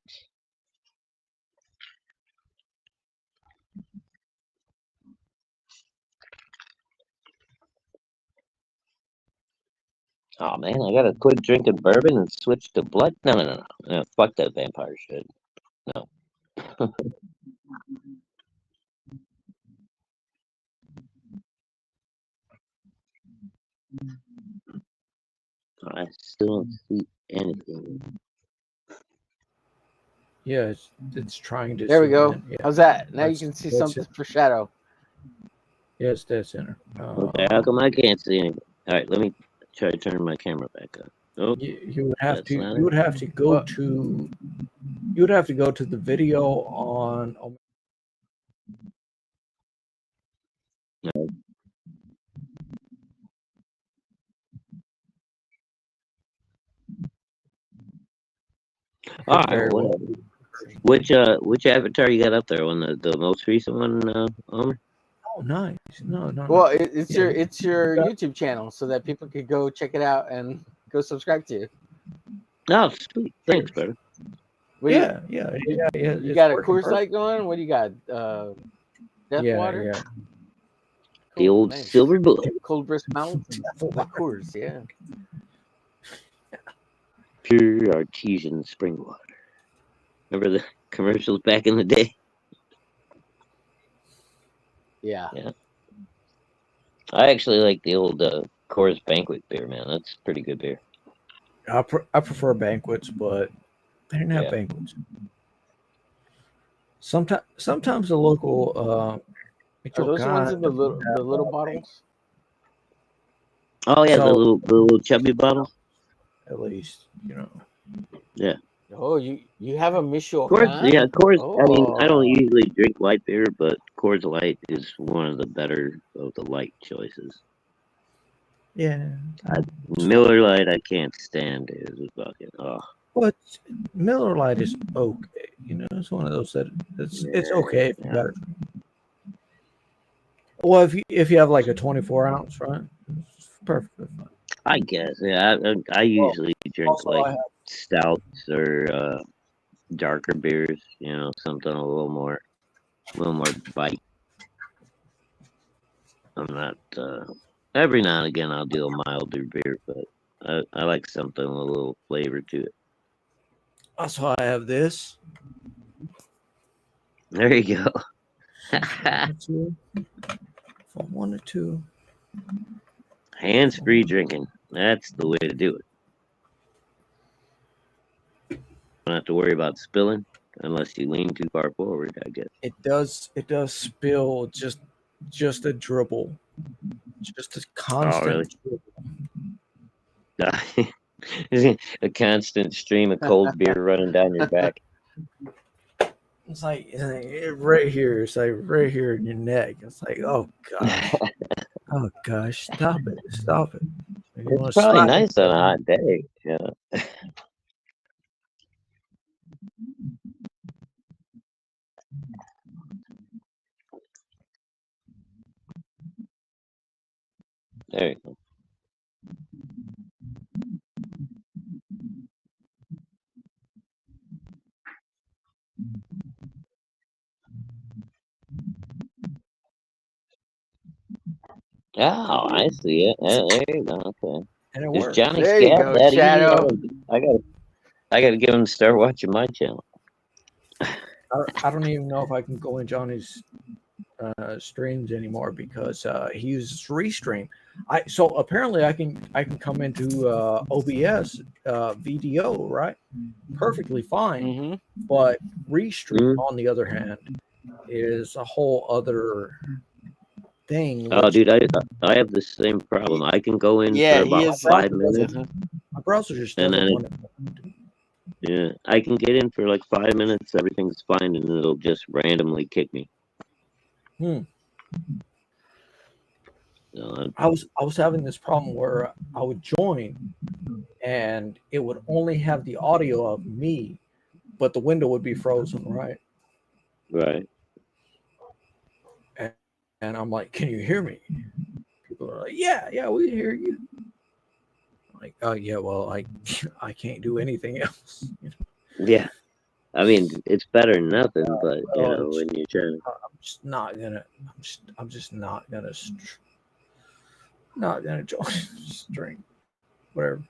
Oh man, I gotta quit drinking bourbon and switch to blood. No. Fuck that vampire shit. No. I still don't see anything. Yeah, it's trying to There we zoom go. in. Yeah, How's that? Now you that's can see that's something it. for shadow. Yeah, it's dead center. Okay, how come I can't see anything? All right, let me try to turn my camera back up. Oh, you would have that's to not you would it. have to go Well, to you would have to go to the video on. No. All Could right, very well, well. whatever. Which avatar you got up there? One the most recent one, Omer? Oh, nice. No, no, well, no. it's Yeah, your got- YouTube channel so that people could go check it out and go subscribe to you. Oh, sweet. Thanks, cheers. brother. What do Yeah, yeah, you, yeah, yeah. you It's got a working Coors Light perfect. going? What do you got? Death Yeah, water? yeah. The Cool, old nice. silver bullet, Cold Brisk Mountain, like Coors, yeah. pure artesian spring water. Remember the commercials back in the day? Yeah. Yeah. I actually like the old Coors Banquet beer, man. That's pretty good beer. I prefer banquets, but they didn't have Yeah. banquets. Sometimes the local Are those the ones Michoacan in the little banquets. bottles? Oh yeah, So the little chubby bottles. at least Yeah. Oh, you have a Coors, yeah, Michoacan? Coors. I mean, I don't Oh, usually drink light beer, but Coors Light is one of the better of the light choices. yeah. It's fine. Miller Lite, I can't stand it. It's fucking But Miller Lite is okay. It's one of those that it's okay if you yeah. got it. Well, if you have like a 24 ounce, right? It's perfectly fine. I guess. Yeah, I Well, usually drink also like I have stouts or darker beers. Something a little more bite. I'm not. Every now and again, I'll do a milder beer, but I like something with a little flavor to it. also I have this. There you go. If I wanted to. Hands-free drinking. That's the way to do it. Don't have to worry about spilling unless you lean too far forward, I guess. It does spill just a dribble. Just a Oh, really? constant dribble. A constant stream of cold beer running down your back. It's like right here. It's like right here in your neck. It's like, oh gosh. Oh gosh. Stop it. Stop it. You It's want to probably slap it? nice on a hot day. Yeah. There you go. Oh, I see it. Yeah, there you go. Okay. And it Is works. Johnny there you Scab go, that easy? Shadow. I gotta get him to start watching my channel. I don't even know if I can go in Johnny's streams anymore because he uses Restream. So apparently I can come into OBS VDO, right? Perfectly fine. Mm-hmm. But Restream, Mhm. on the other hand, is a whole other thing. Oh, Which dude, I have the same problem. I can go in Yeah, for he about is. 5 minutes, my browser just and doesn't then want it. yeah, I can get in for like 5 minutes. Everything's fine, and it'll just randomly kick me. Hmm. So, I was having this problem where I would join and it would only have the audio of me, but the window would be frozen, right? right. And I'm like, "Can you hear me?" People are like, "Yeah, we hear you." I'm like, "Oh yeah, well, I can't do anything else." Yeah. I mean, it's better than nothing, but Well, when you're trying. I'm just not gonna. I'm just not gonna. Not gonna join string, whatever.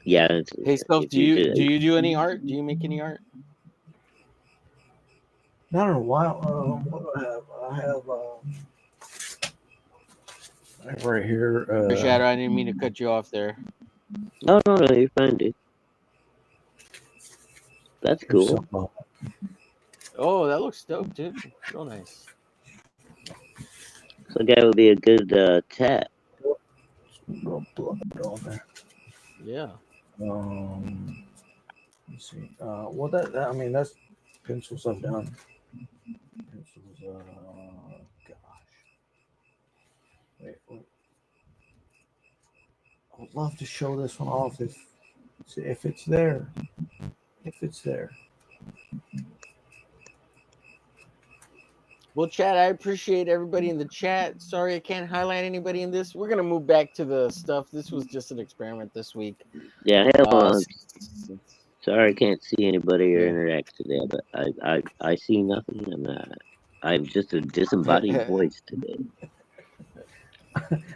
Yeah, Hey, Self, if do you you just, do any art? Do you make any art? Not in a while. What do I have? I have right here. Shadow, I didn't mean to cut you off there. no, you're fine, dude. That's cool. Oh, that looks dope, dude. Real nice. So that would be a good tat. Yeah. Let's see. Well, that I mean, that's pencils I've done. Pencils. Gosh. Wait. I would love to show this one off if it's there. If it's there. Well, chat, I appreciate everybody in the chat. Sorry I can't highlight anybody in this. We're going to move back to the stuff. This was just an experiment this week. Yeah, sorry I can't see anybody or interact today, but I see nothing, and I'm just a disembodied voice today.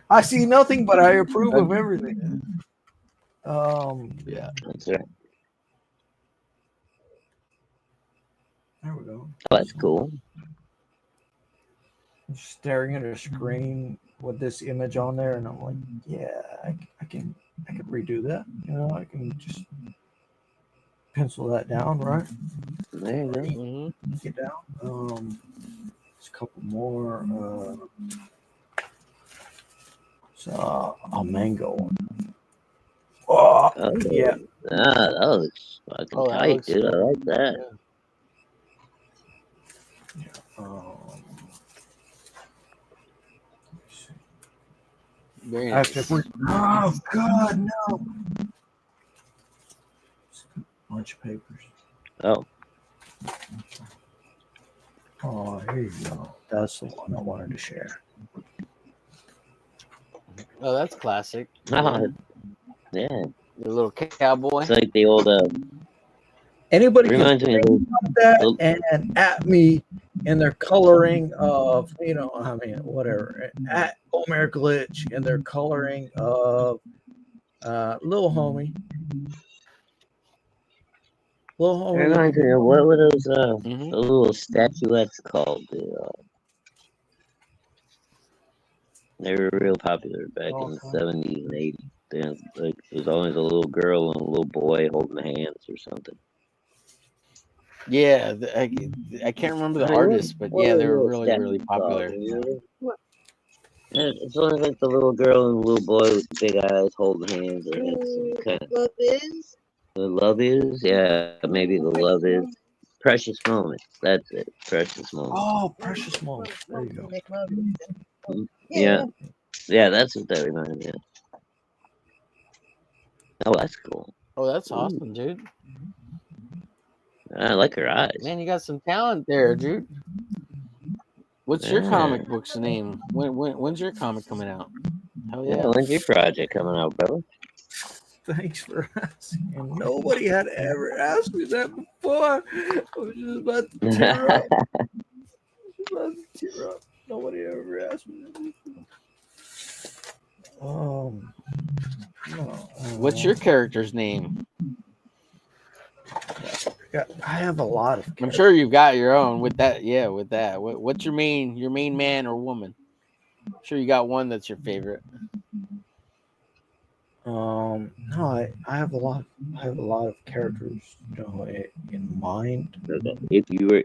I see nothing, but I approve of everything. Yeah, that's right. There we go. Oh, that's cool. I'm staring at a screen with this image on there, and I'm like, yeah, I can redo that. You know, I can just pencil that down, right? There you go. Mm-hmm. Get down. There's a couple more. A mango one. Oh, yeah. That looks fucking tight, dude. I like that. Yeah. Very nice. Oh God, no! Bunch of papers. Oh. Oh, here you go. That's the one I wanted to share. Oh, that's classic. Yeah. The little cowboy. It's like the old. Anybody reminds me of that and at me in their coloring of, you know, I mean, whatever. At omerglitch and their coloring of Lil Homie. Lil Homie. Reminds me of what were those the little statuettes called? They were real popular back in the 70s and 80s. Like, there's always a little girl and a little boy holding hands or something. Yeah, I can't remember the artist, but yeah, they were really, really popular. Yeah. It's only like the little girl and the little boy with the big eyes holding hands. Love is? The love is? Yeah, maybe the love is. Precious Moments. That's it. Precious Moments. Oh, Precious Moments. There you go. Yeah. Yeah, that's what that reminded me of. Oh, that's cool. Oh, that's awesome, dude. I like her eyes. Man, you got some talent there, dude. What's your comic book's name? When's your comic coming out? Hell yeah. When's your project coming out, brother? Thanks for asking. Nobody had ever asked me that before. I was just about to tear up. Nobody ever asked me that before. What's your character's name? I have a lot of characters. I'm sure you've got your own with that. Yeah, with that. What's your main man or woman? I'm sure you got one that's your favorite. No, I have a lot of characters, you know, in mind. If you were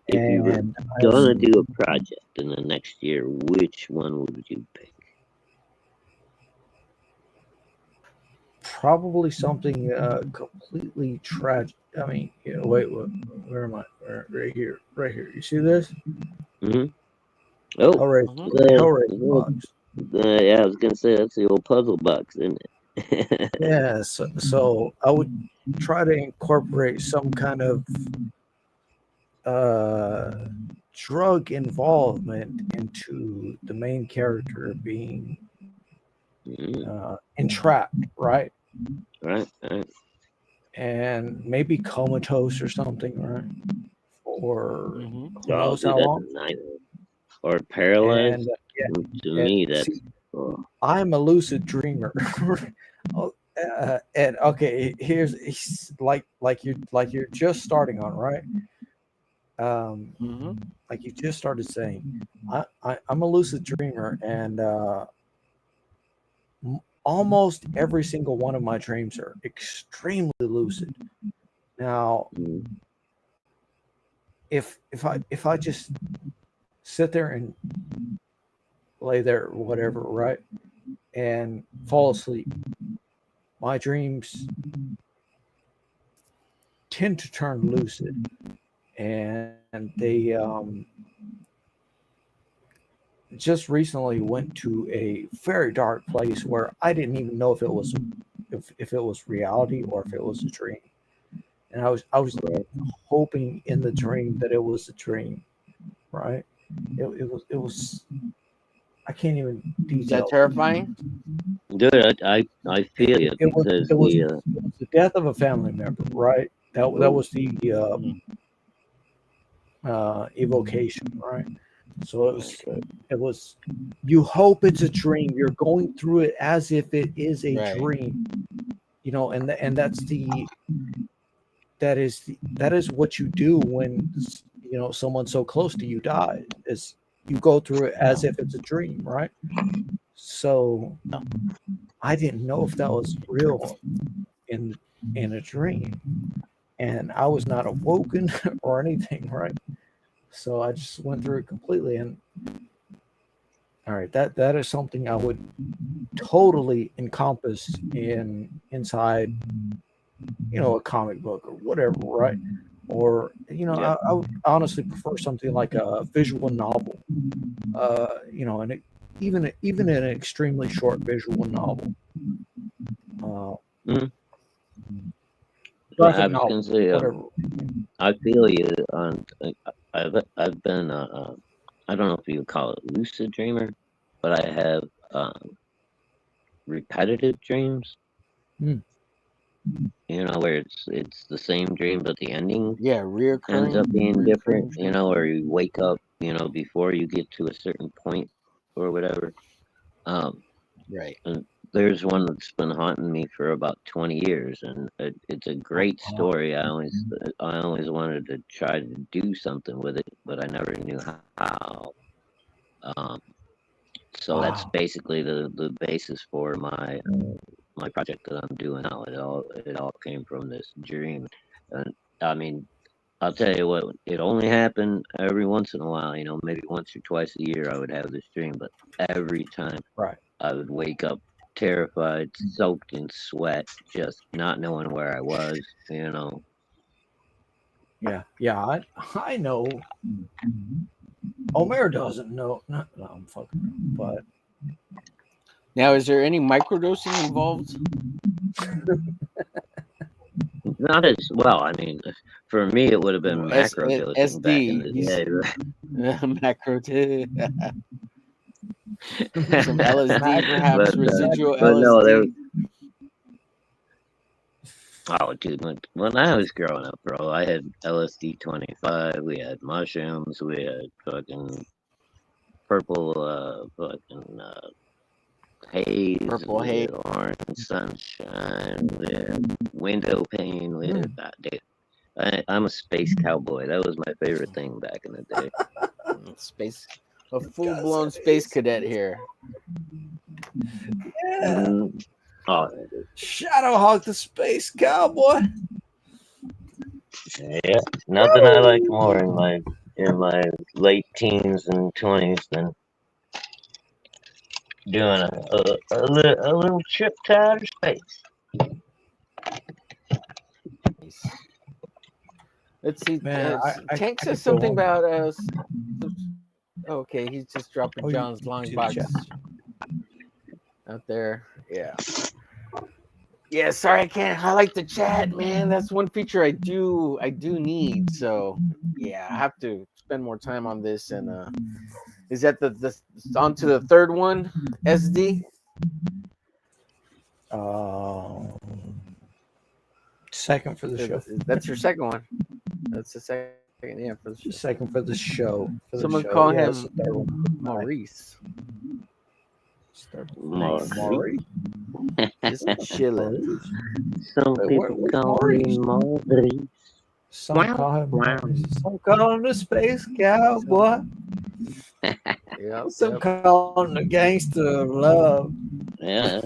gonna do a project in the next year, which one would you pick? Probably something completely tragic. I mean, you know, wait, where am I? Right here. You see this? Mm-hmm. Oh, Hellraiser box. Yeah, I was gonna say that's the old puzzle box, isn't it? Yeah, so I would try to incorporate some kind of drug involvement into the main character being entrapped, right? Right. And maybe comatose or something, right? Or who knows how long? Or paralyzed. Me, that's. I'm a lucid dreamer. And okay, here's like you're just starting on, right? Like you just started saying, I'm a lucid dreamer, and almost every single one of my dreams are extremely lucid. Now, if I just sit there and lay there or whatever, right, and fall asleep, my dreams tend to turn lucid, and they just recently went to a very dark place where I didn't even know if it was reality or if it was a dream. And I was hoping in the dream that it was a dream, right? It was I can't even Is that detail. terrifying? Dude, I feel you It was because it was it was the death of a family member, right? That was the evocation, right? So it was you hope it's a dream. You're going through it as if it is a Right. dream, and that is what you do when someone so close to you dies, is you go through it as if it's a dream, right? So I didn't know if that was real in a dream, and I was not awoken or anything, right? So I just went through it completely, and all right, that is something I would totally encompass inside a comic book or whatever, right? Or I would honestly prefer something like a visual novel, and even an extremely short visual novel, Mhm. I graphic was novel, gonna say, whatever. I feel you on. I've been I don't know if you would call it lucid dreamer, but I have repetitive dreams. Hmm. Where it's the same dream, but the ending Yeah, ends up being reoccurring different. dream. Or you wake up, before you get to a certain point or whatever. Um, Right. and there's one that's been haunting me for about 20 years, and it's a great story. I always wanted to try to do something with it, but I never knew how. Um, so that's Wow. basically the basis for my project that I'm doing now. It all came from this dream, and I mean, I'll tell you what, it only happened every once in a while. Maybe once or twice a year I would have this dream, but every time Right. I would wake up terrified, soaked in sweat, just not knowing where I was. Yeah. I know. Omer doesn't know. No, I'm fucking. But Now, is there any microdosing involved? Not as well. I mean, for me, it would have been macro dosing back in SD. the He's day. macro. Some Right? LSD, perhaps Mac, residual But no, there. LSD. Oh, dude, when I was growing up, bro, I had LSD 25. We had mushrooms. We had fucking purple, fucking haze. Purple We haze. had orange sunshine. We had window pane. We had dude. I'm a space cowboy. That was my favorite thing back in the day. Space. A full-blown space cadet here. yeah. Oh, Shadowhawk the Space Cowboy. yeah, nothing I like more in my late teens and 20s than doing a little trip to outer space. Let's see. Man, Tank I says could go something on. about okay, he's just dropping Oh, you John's long see the box chat. out there. Yeah. Yeah, sorry, I can't. I like the chat, man. That's one feature I do need. So yeah, I have to spend more time on this. And is that the on to the third one? SD. Second for the show. That's your second one. That's the second. Yeah, for the show. Second for the show. Someone call Yeah, him it's the third one. Maurice. Maurice. Just chilling. Some Wait, people where's call Maurice? me Maurice. Some call him Maurice. Some call him the Space Cowboy. Yeah. Some call him the Gangster of Love. Yeah.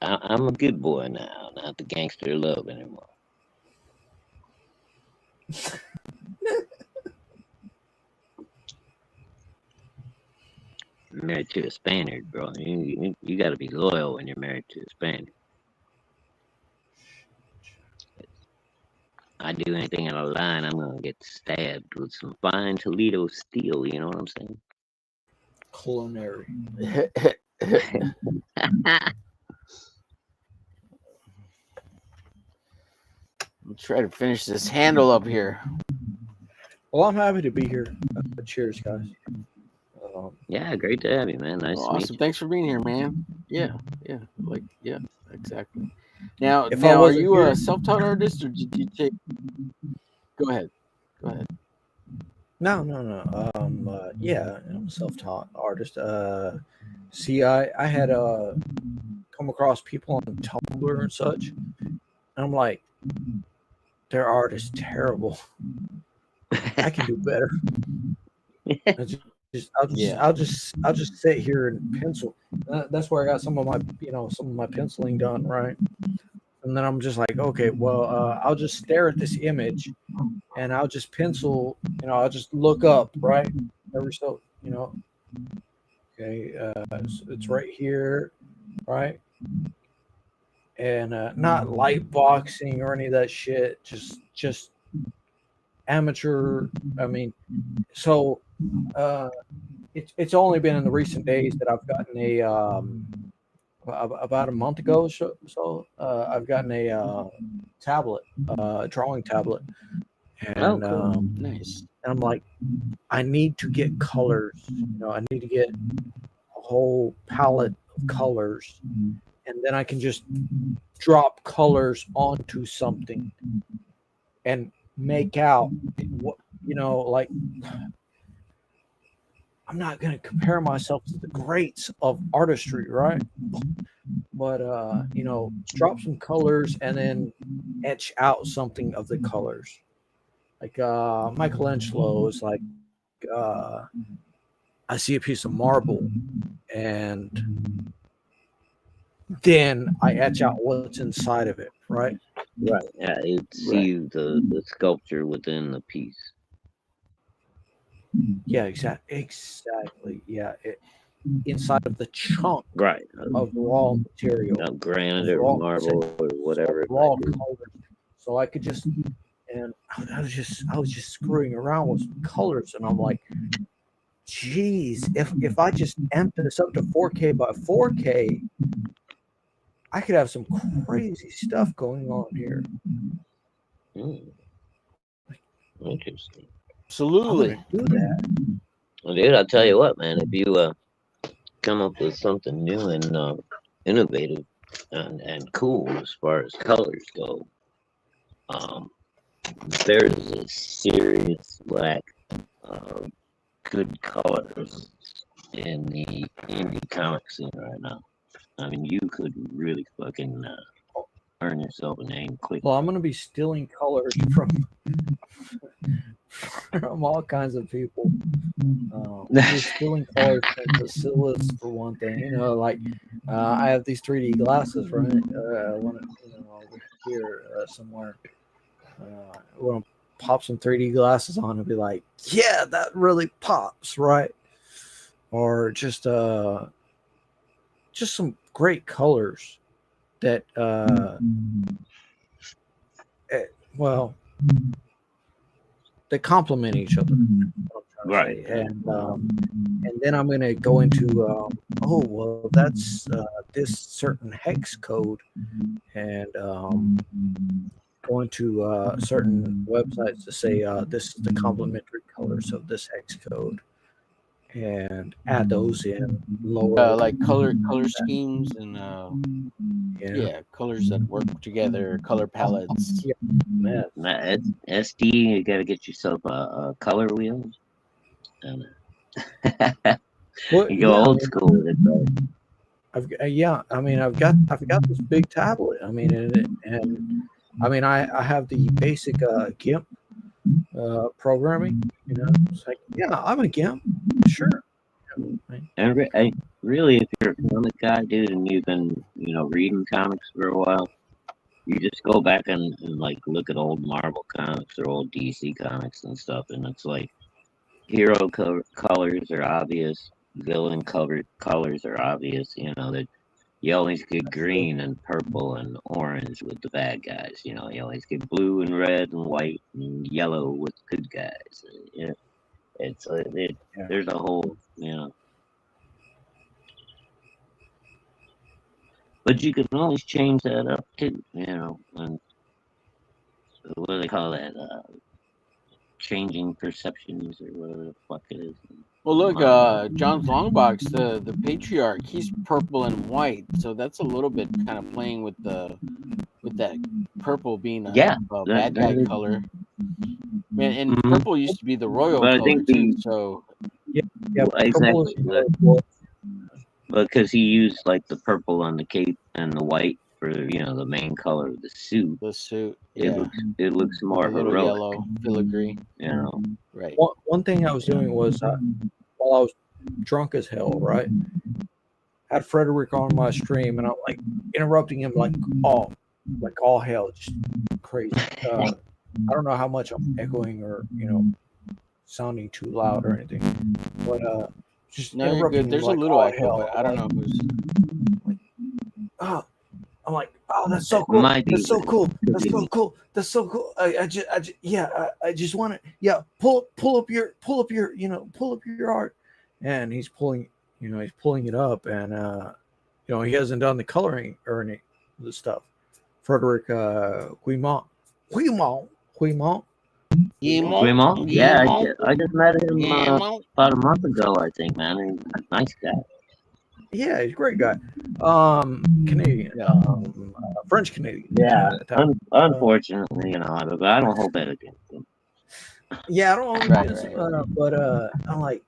I'm a good boy now, not the gangster of love anymore. Married to a Spaniard, bro. You got to be loyal when you're married to a Spaniard. I do anything out of line, I'm gonna get stabbed with some fine Toledo steel. You know what I'm saying? Culinary. I'll try to finish this handle up here. Well, I'm happy to be here. Cheers, guys. Yeah, great to have you, man. Nice to meet Awesome. you. Thanks for being here, man. Yeah, exactly. Now, If I are wasn't you here- a self-taught artist, or did you take? Go ahead. No. Yeah, I'm a self-taught artist. See, I had come across people on Tumblr and such, and I'm like, their art is terrible. I can do better. I'll just sit here and pencil. That's where I got some of my penciling done, right? And then I'm just like, okay, well, I'll just stare at this image, and I'll just pencil. I'll just look up, right? Every so, okay, it's right here, right? And not light boxing or any of that shit. Just amateur. I mean, so it's only been in the recent days that I've gotten about a month ago. So I've gotten a tablet, drawing tablet, and cool. Nice. and I'm like, I need to get colors. I need to get a whole palette of colors, and then I can just drop colors onto something and make out what like. I'm not going to compare myself to the greats of artistry, right? But drop some colors and then etch out something of the colors. Like Michelangelo is like, I see a piece of marble, and then I etch out what's inside of it, right? Right. Yeah, you see the sculpture within the piece. Yeah, exactly. Yeah, inside of the chunk, right, of raw material, granite or marble or whatever. Raw colors. So I could just, and I was just screwing around with some colors, and I'm like, geez, if I just amp this up to 4K by 4K, I could have some crazy stuff going on here. Interesting. Absolutely. I'm gonna do that. Well, dude, I'll tell you what, man. If you come up with something new and innovative and cool as far as colors go, there's a serious lack of good colors in the indie comic scene right now. I mean, you could really fucking earn yourself a name quick. Well, I'm gonna be stealing colors from all kinds of people. Stealing colors from Bacillus for one thing. Like I have these 3D glasses, right? I want to, over here somewhere. I want to pop some 3D glasses on and be like, yeah, that really pops, right? Or just some great colors that they complement each other, right? And then I'm going to go into that's this certain hex code, and go into certain websites to say this is the complementary colors of this hex code, and add those in lower, like color schemes and colors that work together, color palettes. Yeah, man. SD, you got to get yourself a color wheel. And you go old school with it, bro. I've got this big tablet. I mean, and I have the basic GIMP programming. It's like, yeah, I'm a GIMP, sure. And really, if you're a comic guy, dude, and you've been reading comics for a while, You just go back and like look at old Marvel comics or old DC comics and stuff, and it's like hero colors are obvious, villain colors are obvious. You know that you always get green and purple and orange with the bad guys. You know, you always get blue and red and white and yellow with good guys. You know, there's a whole, you know. But you can always change that up too, you know. And what do they call that? Changing perceptions or whatever the fuck it is. Well, look, John's Longbox, the patriarch, he's purple and white, so that's a little bit kind of playing with that purple being a bad guy color. And purple used to be the royal color too. So yeah, exactly. Because he used like the purple on the cape and the white for, you know, the main color of the suit. The suit, yeah. It looks more heroic. Yellow filigree. You know. Right. One thing I was doing was while I was drunk as hell, right? Had Frederick on my stream, and I'm like interrupting him like all hell, just crazy. I don't know how much I'm echoing or, you know, sounding too loud or anything, but just no, you're good. There's like, a little echo, but I don't know who's. I'm like, oh, that's so cool. That's so cool. That's so cool. That's so cool. I just want to, pull up your art. And he's pulling it up, and you know, he hasn't done the coloring or any of the stuff. Frederick Guimont. Yeah, I just met him about a month ago, I think, man. He's a nice guy. Yeah, he's a great guy. Canadian, French Canadian. Yeah, unfortunately, you know, but I don't hold that against him. Yeah, I don't hold that against him, but I'm like,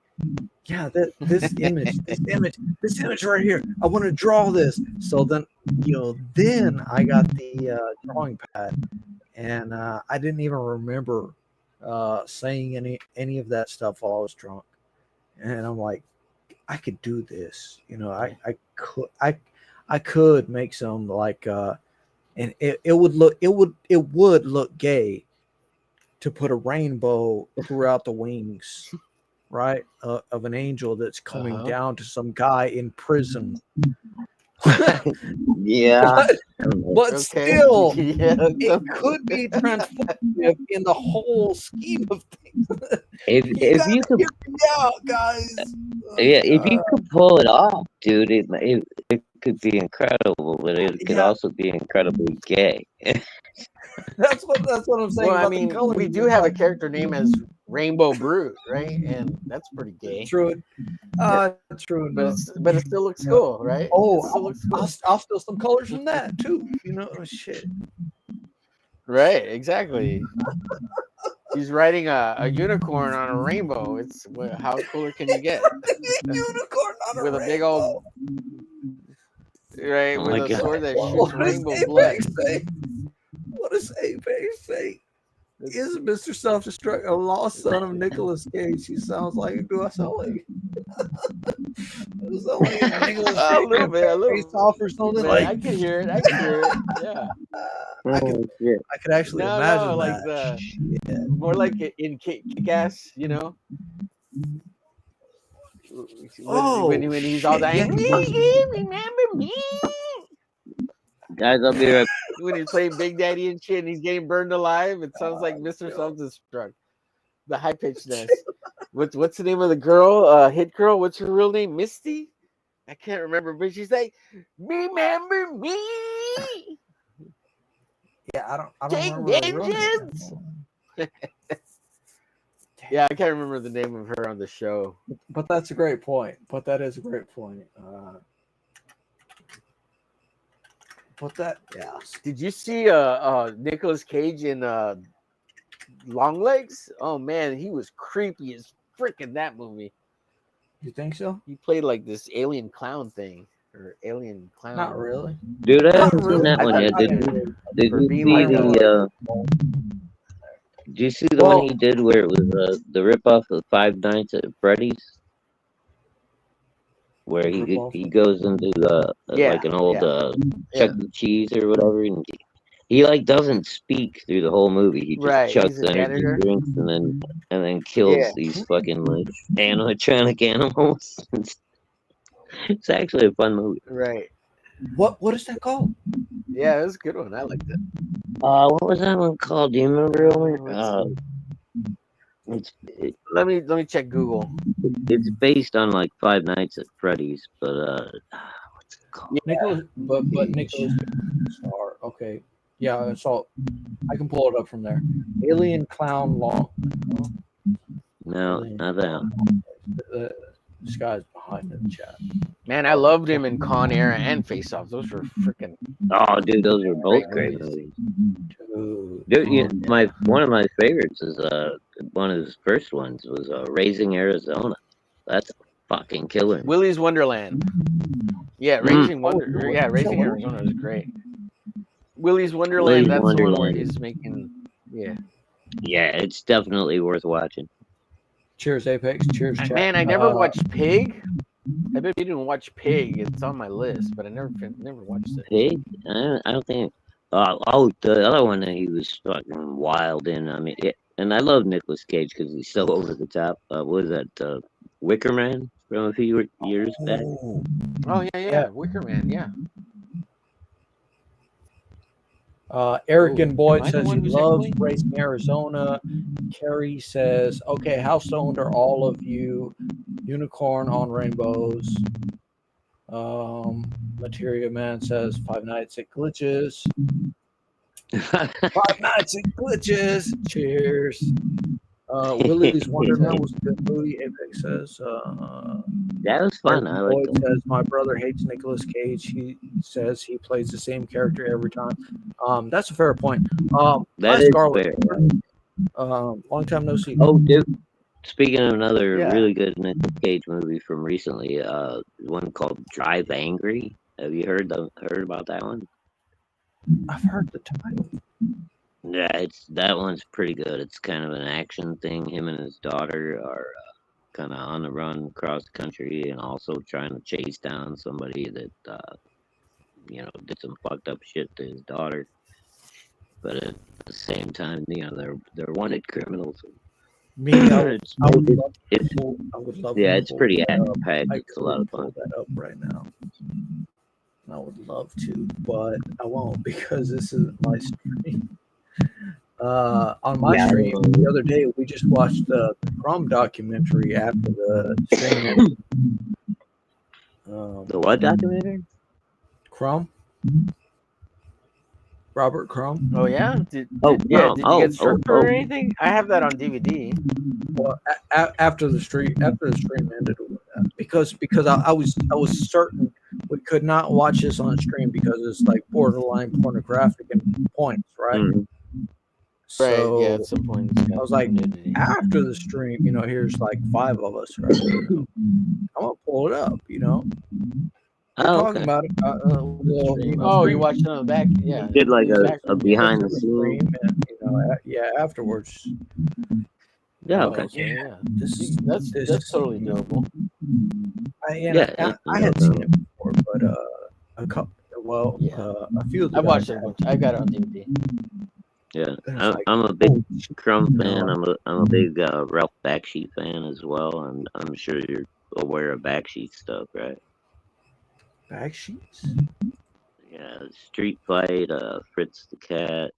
yeah, this image right here, I want to draw this. So then, you know, then I got the drawing pad, and I didn't even remember saying any of that stuff while I was drunk, and I'm like, I could do this, you know. I could make some like and it would look gay to put a rainbow throughout the wings, right, of an angel that's coming down to some guy in prison. Yeah, but still, it could be transformative in the whole scheme of things. If you could, guys. If you could pull it off, dude, it could be incredible, but it could also be incredibly gay. That's what I'm saying. Well, I mean, we do have a character name as Rainbow Brute, right? And that's pretty gay. True. True. But it still looks cool, right? Oh, I'll steal some colors from that too. You know, shit. Right, exactly. He's riding a unicorn on a rainbow. It's how cooler can you get? Unicorn on with a a big old right with a sword that shoots what rainbow blood. What does Apex say? Is Mr. Self-Destruct a lost son of Nicolas Cage? He sounds like, do I sound like? Nicolas Cage a little bit. Off or something. Man, like I can hear it. Yeah. I could actually imagine like that. More like in Kick-Ass, you know. When he's all dying. Remember me? Guys, I'll be right. When he's playing Big Daddy and shit, and he's getting burned alive, it sounds like Mr. Self-Destruct. The high pitchness. What's the name of the girl? Hit girl. What's her real name? Misty. I can't remember, but she's like, remember me. Yeah, I don't Take vengeance. Yeah, I can't remember the name of her on the show. But that's a great point. That is a great point. Did you see Nicolas Cage in Longlegs? Oh man, he was creepy as freaking that movie. You think so? He played like this alien clown thing or alien clown. Not really, dude. I haven't seen that one yet. Did you see the one he did where it was the ripoff of Five Nights at Freddy's? Where he goes into like an old Chuck E. Cheese or whatever, and he like doesn't speak through the whole movie. He just Right. He's chugs a energy janitor. drinks and then Yeah. kills these fucking like animatronic animals. It's actually a fun movie. Right. What is that called? Yeah, it was a good one. I liked it. What was that one called? Do you remember, Omer? Let's let me check Google. It's based on like Five Nights at Freddy's, but what's it called? Nicholas, but Nicholas Star. Okay, yeah, I saw. I can pull it up from there. Alien Clown Long. No, Alien not that. This guy's behind the chat. Man, I loved him in Con Air and Face Off. Those were freaking Oh, dude, those were both great great movies. movies. Dude, Dude, one of my favorites is one of his first ones was Raising Arizona. That's a fucking killer. Willy's Wonderland. Yeah, Raising Arizona is great. Willy's Wonderland, Willy's that's the one where Wonderland. he's making Yeah, it's definitely worth watching. Cheers, Apex. Cheers, chat. Man, I never watched Pig. I bet you didn't watch Pig. It's on my list, but I never watched it. Pig? I don't think. The other one that he was fucking wild in. I mean, and I love Nicolas Cage because he's so over the top. What was that? Wicker Man from a few years back. Oh yeah, Wicker Man, yeah. Eric and Boyd am I the says he one who's loves echoing? Racing Arizona. Carrie says, okay, how stoned are all of you? Unicorn on rainbows. Materia Man says Five Nights at Glitches. Five Nights at Glitches. Cheers. Willy's Wonderland was a good movie. Apex says. That was fun. Eric I like Boyd that. says my brother hates Nicolas Cage. He says he plays the same character every time. That's a fair point. That hi, is Scarlet. fair. Long time no see. Oh, dude. Speaking of another Yeah. really good Nicolas Cage movie from recently, one called Drive Angry. Have you heard about that one? I've heard the title. Yeah, that one's pretty good. It's kind of an action thing. Him and his daughter are kind of on the run across the country and also trying to chase down somebody that did some fucked up shit to his daughter. But at the same time, they're wanted criminals. I would love it's to pretty pull that up. action-packed. I It's a lot could of pull fun. that up right now. I would love to, but I won't because this isn't my stream. On my stream the other day, we just watched the Crumb documentary after the stream ended. The what documentary? Crumb? Robert Crumb? Oh yeah? Did Oh, you no. get struck or anything? I have that on DVD. Well, after the stream ended, because I was certain we could not watch this on stream because it's like borderline pornographic and points, right? Mhm. So Right, yeah, at some point. I was like, after the stream, here's like 5 of us, right? I'm gonna pull it up, We're talking about it. you watched it on the back? Yeah. Did like It was back a behind the stream, scenes. and, afterwards. Yeah, okay. Yeah. That's That's totally doable. I had seen it before, but a couple. Well, a few of the I watched guys it a bunch. I got it on DVD. Yeah, And it's like, I'm a big oh, Crumb no. fan. I'm a big Ralph Bakshi fan as well, and I'm sure you're aware of Bakshi stuff, right? Bag sheets. Yeah, Street Fight, Fritz the Cat.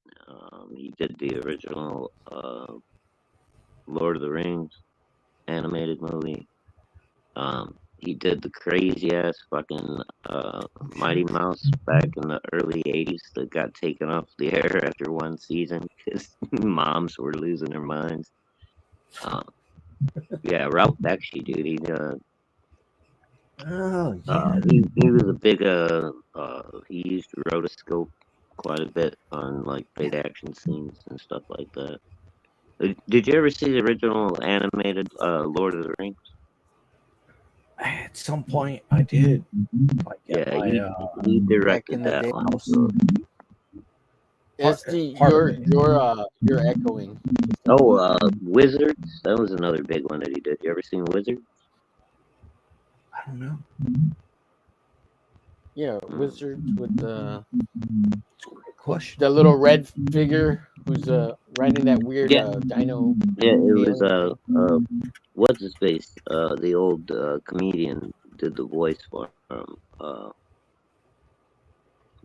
He did the original Lord of the Rings animated movie. He did the crazy ass fucking Mighty Mouse back in the early '80s that got taken off the air after one season because moms were losing their minds. Yeah, Ralph Bakshi, dude. He was a big he used rotoscope quite a bit on like big action scenes and stuff like that. Did you ever see the original animated Lord of the Rings? At some point, I did. Like, he directed back in the that day. one. You're echoing. Oh, Wizards. That was another big one that he did. You ever seen Wizards? I don't know. Yeah, Wizards with the question. The little red figure who's riding that weird Yeah. dino Yeah, it was alien thing. what's his face? The old comedian did the voice for him.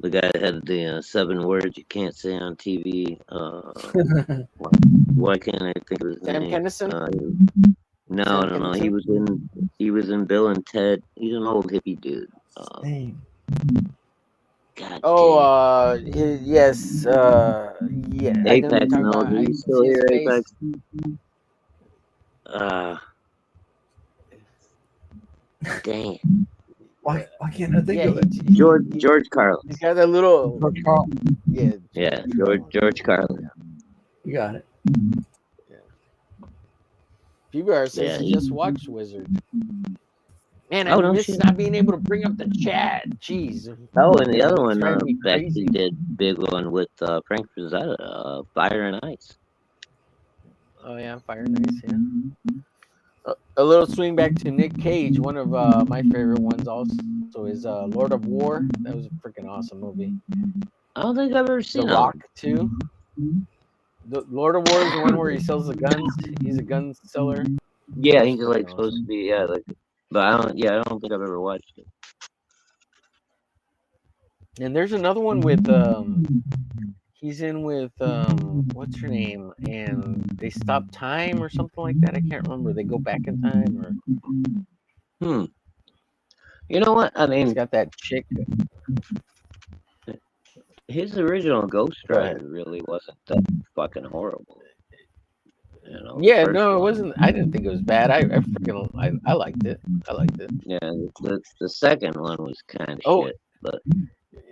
The guy that had the 7 words you can't say on TV. Why can't I think of his Sam name? Kennison? No, Sam no. Kennison? He was in Bill and Ted. He's an old hippie dude. Name. God Oh, yes. Yeah, damn. I know who you're Apex talking knows. about. Are I you can still see his here, face. Apex? Dang it. Why can't I think Yeah, of it? George Carlin. he's got that little. George Carl. Yeah. Yeah, Carlin. George Carlin. You got it. PBR says Yeah, he he- just watched Wizard. Man, I Oh, no miss shit. not being able to bring up the chat. Jeez. Oh, and the other It's one, driving me Becky crazy. did big one with Frank Frazetta, Fire and Ice. Oh yeah, Fire and Ice. Yeah. A little swing back to Nick Cage. One of my favorite ones also is Lord of War. That was a freaking awesome movie. I don't think I've ever The seen Rock it. too. The Lord of War is the one where he sells the guns. He's a gun seller. Yeah, That's he's freaking like supposed to awesome. be, but I don't think I've ever watched it. And there's another one with he's in with what's her name, and they stop time or something like that. I can't remember. They go back in time, or You know what? I he's mean, got that chick. his original Ghost Go ahead. Rider really wasn't that fucking horrible. You know, the Yeah, first no, it one. wasn't. I didn't think it was bad. I freaking I liked it. I liked it. Yeah, the second one was kind of Oh, shit, but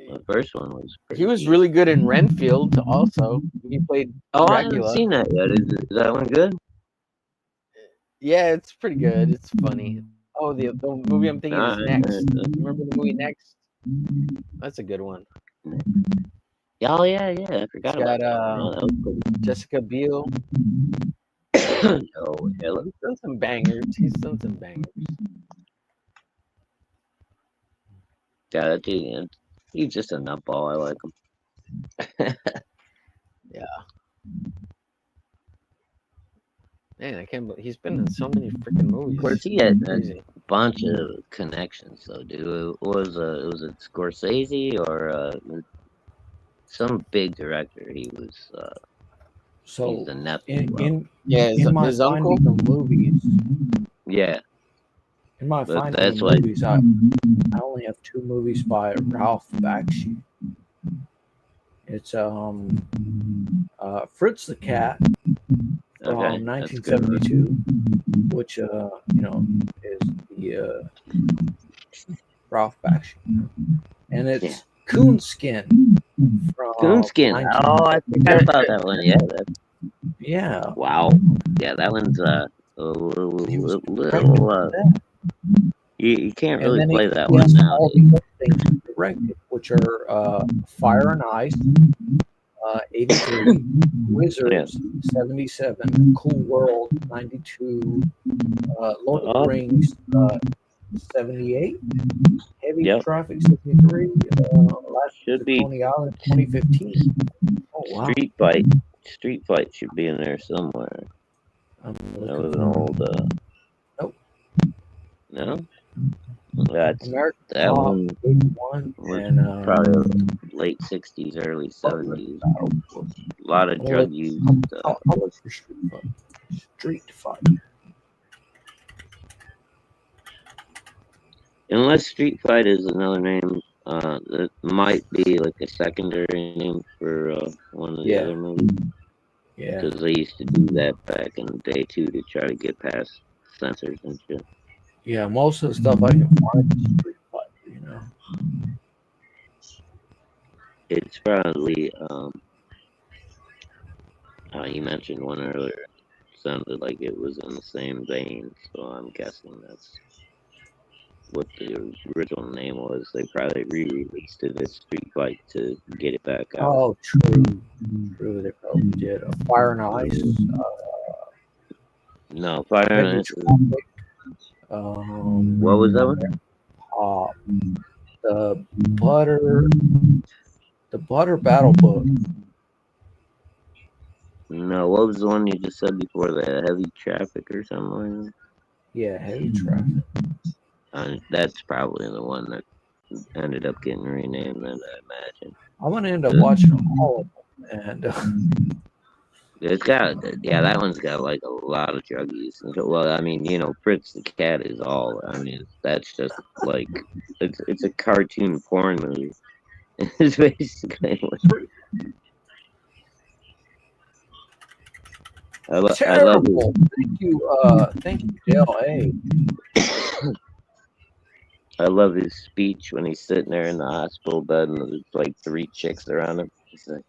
the first one was pretty he was decent. really good in Renfield also. He played Oh, I haven't Dracula. seen that yet. Is that one good? Yeah, it's pretty good. It's funny. Oh, the movie I'm thinking is Next. Remember the movie Next? That's a good one. Oh yeah, I It's forgot got about that one. Yeah, that was cool. Jessica Biel. Oh, hell. He's done some bangers. Yeah, that dude, he's just a nutball. I like him. Yeah. Man, I can't believe he's been in so many freaking movies. Of course, he had Crazy. a bunch of connections, though, dude. Was it Scorsese or some big director? He was. So He's the nephew. in my his uncle. finding of movies, Yeah. in my But finding that's of why- movies, I only have 2 movies by Ralph Bakshi. It's Fritz the Cat from Okay, that's a good one. 1972, which is the Ralph Bakshi, and it's Yeah. Coonskin from Coonskin. 19 Oh, I forgot about that one. Yeah. Yeah, Wow. Yeah, that one's a he was little. You can't and really then play that he one has now. all the other things he directed, which are Fire and Ice, 83, Wizards, 77, Cool World, 92, Lord of the Rings, 78, Heavy Yep. Traffic, 73, Last Should of be. Coney Island, 2015. Oh, wow. Street Fight should be in there somewhere. I'm That looking was an for old. Nope. No. That's American that Pop, one 81, was and probably late '60s, early '70s. A lot of drug use. I'll look for Street Fight. Street Fight. Unless Street Fight is another name, that might be like a secondary name for one of the Yeah. other movies. Yeah. Because they used to do that back in the day too to try to get past censors and shit. Yeah, most of the stuff I can find is Street Fight, you know. It's probably you mentioned one earlier. Sounded like it was in the same vein, so I'm guessing that's what the original name was. They probably re-released it as Street Fight to get it back out. Oh, true. True, they probably did. Fire and Ice. No, Fire and Heavy Ice. Traffic. What was that one? The Butter. The Butter Battle book. No, what was the one you just said before? The heavy traffic or something like that? Yeah, Heavy Traffic. That's probably the one that ended up getting renamed, then I imagine. I'm gonna end up watching all of them, and It's got, yeah, that one's got like a lot of drug use. Well, I mean, you know, Fritz the Cat is all. I mean, that's just like it's a cartoon porn movie. It's basically. I love terrible. Thank you, Dale. Hey, I love his speech when he's sitting there in the hospital bed and there's like 3 chicks around him. He's like,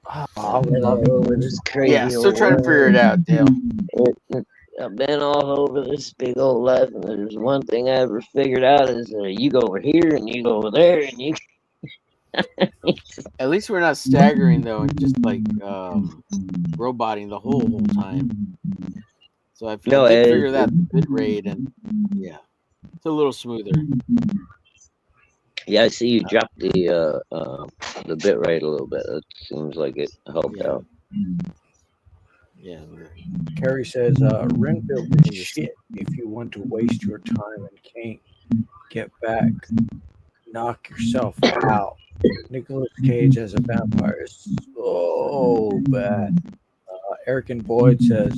I I've been love all over this crazy Yeah, still old trying to figure it out, Dale. I've been all over this big old life, and there's one thing I ever figured out is you go over here and you go over there and you. At least we're not staggering though, and just like roboting the whole time. So I did figure that the bit rate, and yeah, it's a little smoother. Yeah, I see you dropped the bit rate a little bit. It seems like it helped out. Yeah. Carrie says, Renfield is shit if you want to waste your time and can't get back. Knock yourself out. Nicolas Cage as a vampire is so bad. Eric and Boyd says,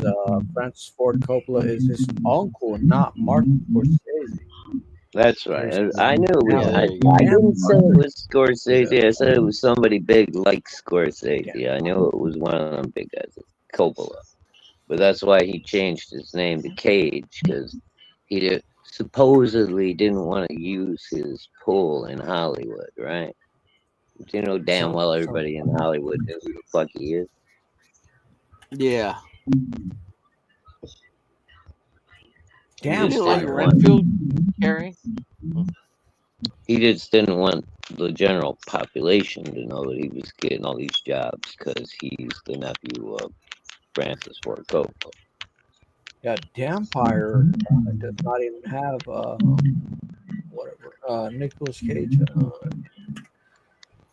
Francis Ford Coppola is his uncle, not Martin Scorsese. That's right. I knew it was. I didn't say it was Scorsese. I said it was somebody big like Scorsese. I knew it was one of them big guys, Coppola. But that's why he changed his name to Cage, because he supposedly didn't want to use his pull in Hollywood, right? But you know damn well everybody in Hollywood knows who the fuck he is. Yeah. Damn, you didn't like Renfield, Carrie? He just didn't want the general population to know that he was getting all these jobs because he's the nephew of Francis Ford Coppola. Yeah, Dampire does not even have Nicolas Cage.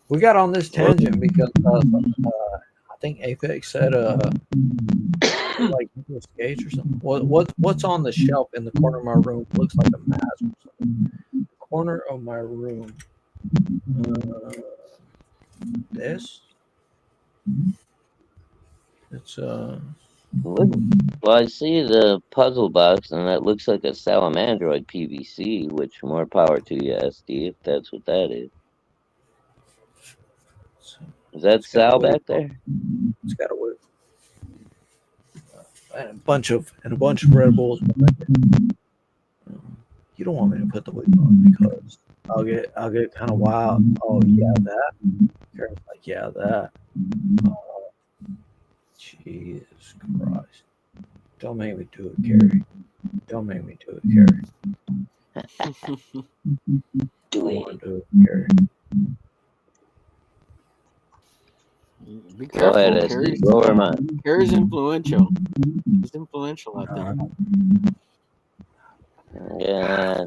We got on this tangent because I think Apex said like Nicolas Cage or something. What's on the shelf in the corner of my room looks like a mask or something. The corner of my room. This. It's Well, I see the puzzle box, and that looks like a Salamandroid PVC, which more power to you, SD, if that's what that is. Is that Sal back there? It's got a whip. And a bunch of Red Bulls. You don't want me to put the wig on because I'll get kind of wild. Oh yeah, that. Karen's like, yeah, that. Jesus Christ! Don't make me do it, Carrie. Don't make me do it, Carrie. Do it, Carrie. Be careful. Go ahead, Carrie's influential. He's influential out there. Yeah.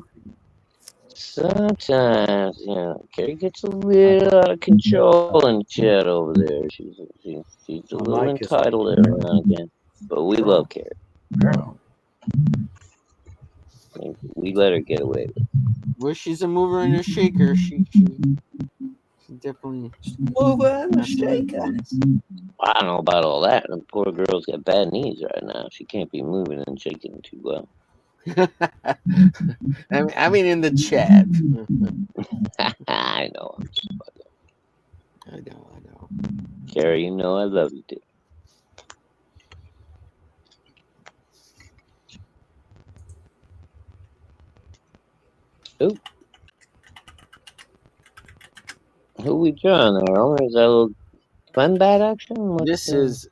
Sometimes, you know, Carrie gets a little out of control in the chat over there. She's a little entitled every now and again. But we love Carrie. We let her get away with it. Well, she's a mover and a shaker. She definitely mover and a shaker. I don't know about all that. The poor girl's got bad knees right now. She can't be moving and shaking too well. I mean, in the chat. I know. I know. Carrie, you know I love you, too. Ooh. Who we drawing there? Or is that a little fun bad action? This is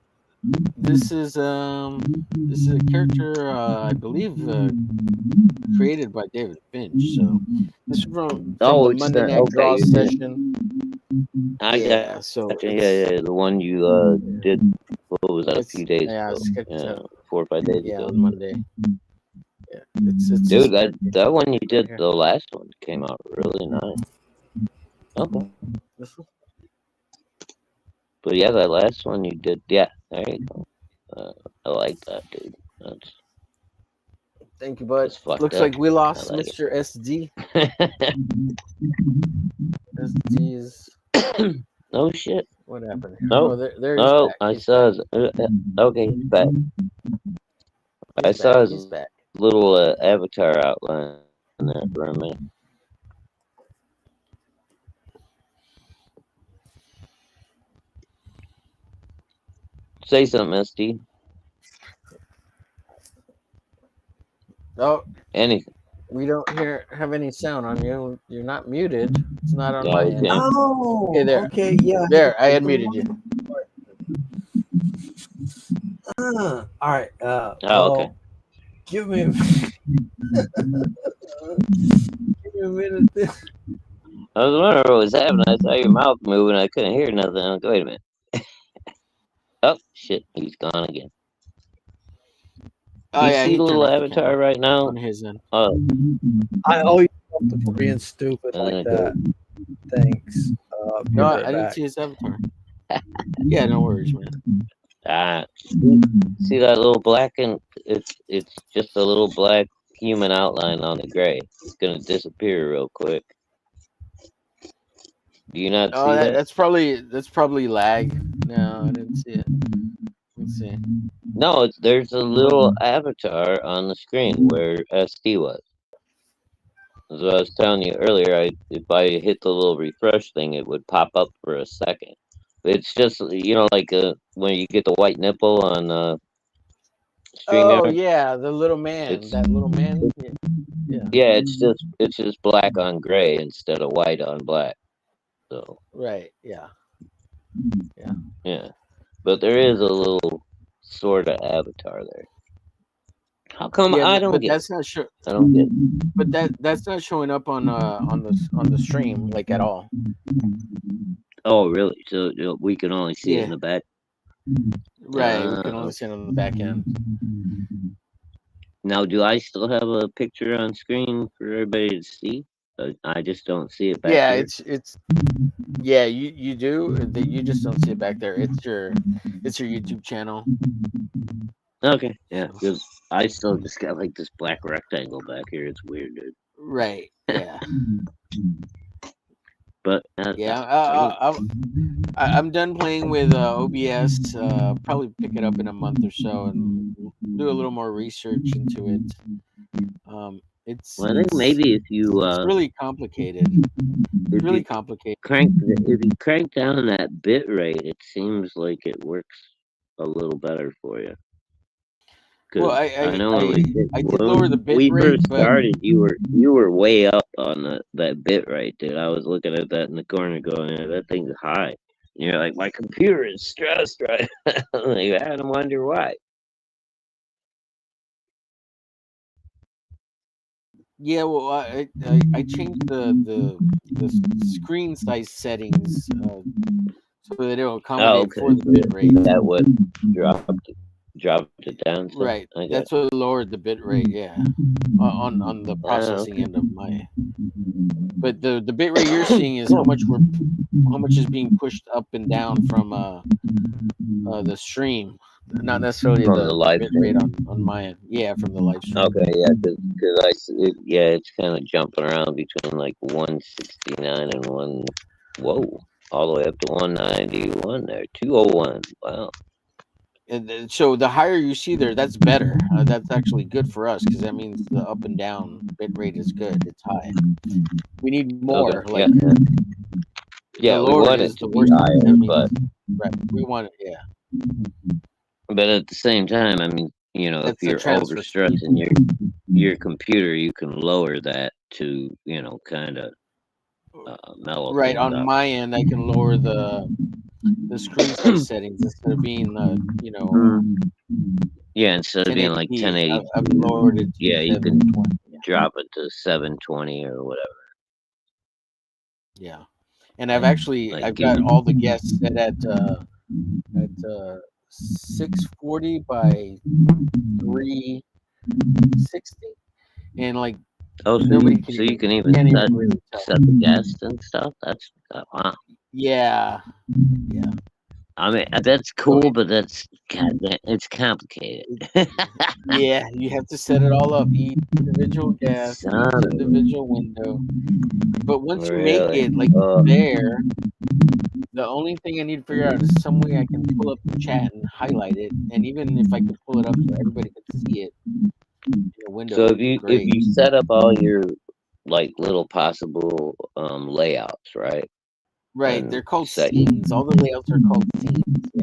a character I believe created by David Finch. So this is from the Monday Night Draw session. Yeah, the one you did. What was that? A few days ago. 4 or 5 days ago. On Monday. Yeah, dude, that one you did, the last one came out really nice. Okay. But yeah, that last one you did, yeah, there you go. I like that, dude. Thank you, bud. That's fucked Looks up. like we I lost like Mr. SD. it. SD is Oh shit. what happened? Oh, Oh, there he's oh, back. I He's saw back. his. Okay, he's back. I He's saw back. his He's back. little avatar outline there for a minute. Say something, SD. Oh, Anything. we don't have any sound on you. You're not muted. It's not on Yeah, my we end. can. Oh, Okay, there. okay, yeah. There, I had muted you. All right. Oh, okay. Well, give me a minute. I was wondering what was happening. I saw your mouth moving. I couldn't hear nothing. I was like, wait a minute. Oh shit, he's gone again. Oh You yeah, see he the turned little off the avatar camera right now? on his end. I owe you something for being stupid And like then that. Thanks. Be No, right I didn't back. see his avatar. Yeah, no worries, man. See that little black and it's just a little black human outline on the gray. It's gonna disappear real quick. Do you not Oh, see that? that's probably lag. No, I didn't see it. Let's see. No, there's a little avatar on the screen where SD was. As I was telling you earlier, if I hit the little refresh thing, it would pop up for a second. It's just like when you get the white nipple on Oh StreamYard. yeah, the little man. It's That little man. Yeah. yeah, it's just black on gray instead of white on black. So Right. Yeah. yeah, but there is a little sort of avatar there. How come Yeah, I don't but get? that's not sure. I don't get. It. But that's not showing up on the stream like at all. Oh, really? So we can only see it Yeah. in the back. Right. We can only see it on the back end. Now, do I still have a picture on screen for everybody to see? I just don't see it back Yeah, here. it's yeah, you do. You just don't see it back there. It's your YouTube channel. Okay, yeah, because I still just got like this black rectangle back here. It's weird, dude. Right. Yeah. But Yeah. I'm done playing with OBS. Probably pick it up in a month or so and do a little more research into it. It's well, I think maybe if you it's really complicated. It's really complicated. if you crank down that bit rate, it seems like it works a little better for you. Well, I know I did lower the bit we rate, first but started, you were way up on that bit rate, dude. I was looking at that in the corner, going, yeah, that thing's high. And you're like, my computer is stressed, right? Like, I had to wonder why. yeah, well, I changed the screen size settings so that it'll accommodate for the bit rate. That would dropped it down. So Right, that's what lowered the bit rate. Yeah, on the processing end of my. But the bit rate you're seeing is how much is being pushed up and down from the stream, not necessarily from the live bit rate on my end. Yeah, from the live stream. Okay, yeah, because it's kind of jumping around between like 169 and whoa, all the way up to 191 there, 201. Wow. And so the higher you see there, that's better. That's actually good for us because that means the up and down bit rate is good. It's high. We need more. Okay, like yeah, we want it to be higher, but right, we want it. Yeah. But at the same time, I mean, That's if you're overstressing your computer, you can lower that to kind of mellow. Right, on out. my end, I can lower the screen size settings instead of being yeah, instead of being like 1080. I've lowered it. Yeah, you can drop it to 720 or whatever. Yeah, and I've actually I've got all the guests set at 640 by 360, and like nobody so you can even set the guest and stuff. That's wow. Yeah. I mean, that's cool, but that's it's complicated. Yeah, you have to set it all up, each individual guest, Son each of a- individual window. But once you make really? it like there, the only thing I need to figure out is some way I can pull up the chat and highlight it. And even if I could pull it up so everybody could see it in a window, So would be if great. you set up all your like little possible layouts, right? Right, And they're called set scenes. All the layouts are called scenes. Yeah.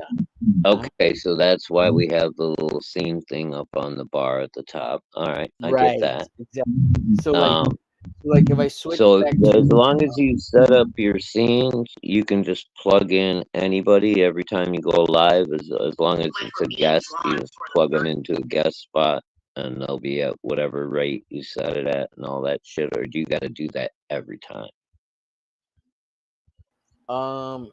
okay, so that's why we have the little scene thing up on the bar at the top. All right, I get Right. that. Exactly. So Um, like if I switch so back as to long as you set up your scenes, you can just plug in anybody every time you go live. As long as it's a guest, you just plug them into a guest spot, and they'll be at whatever rate you set it at, and all that shit. Or do you got to do that every time? um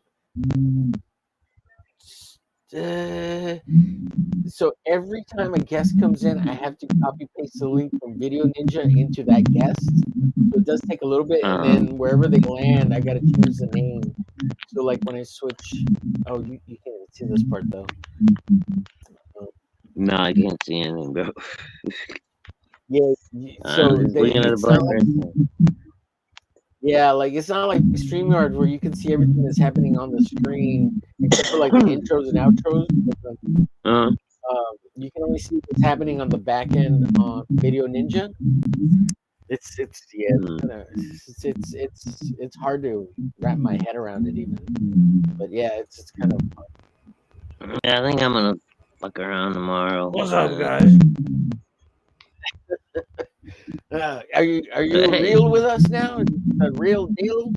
so every time a guest comes in, I have to copy paste the link from Video Ninja into that guest. So it does take a little bit, and then wherever they land, I gotta change the name. So like when I switch, oh, you can't even see this part though. No, I can't see anything, bro. Yeah, I'm so just looking at a it's not button like right now. yeah, like it's not like StreamYard where you can see everything that's happening on the screen except for like the intros and outros. Uh, You can only see what's happening on the back end on Video Ninja. It's yeah, hmm. it's hard to wrap my head around it even. But yeah, it's kind of Yeah, I think I'm gonna fuck around tomorrow. What's up, guys? are you Hey, real with us now? A real deal?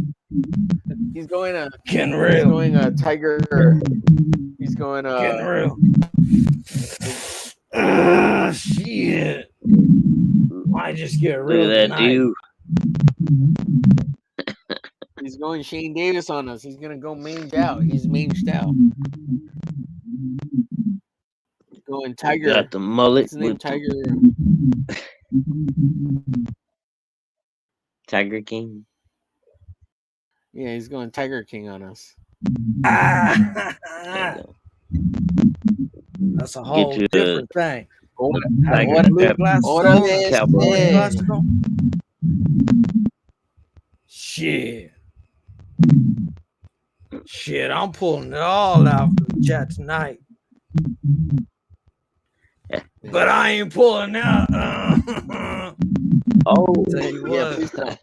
He's going Getting he's real. going Tiger. He's going Getting real. Shit. I just get look real at that tonight. dude. He's going Shane Davis on us. He's gonna go mange out. He's manged out. Going Tiger. Got the mullet What's the name? with Tiger. Tiger King. Yeah, he's going Tiger King on us. There you go. That's a whole Get you different thing. Have Tiger blue Cap- glasses Ora on, de Cowboy. orange este. glasses on. Shit. Shit, I'm pulling it all out for the chat tonight. But I ain't pulling out. Oh, Tell you Yeah, what. please don't.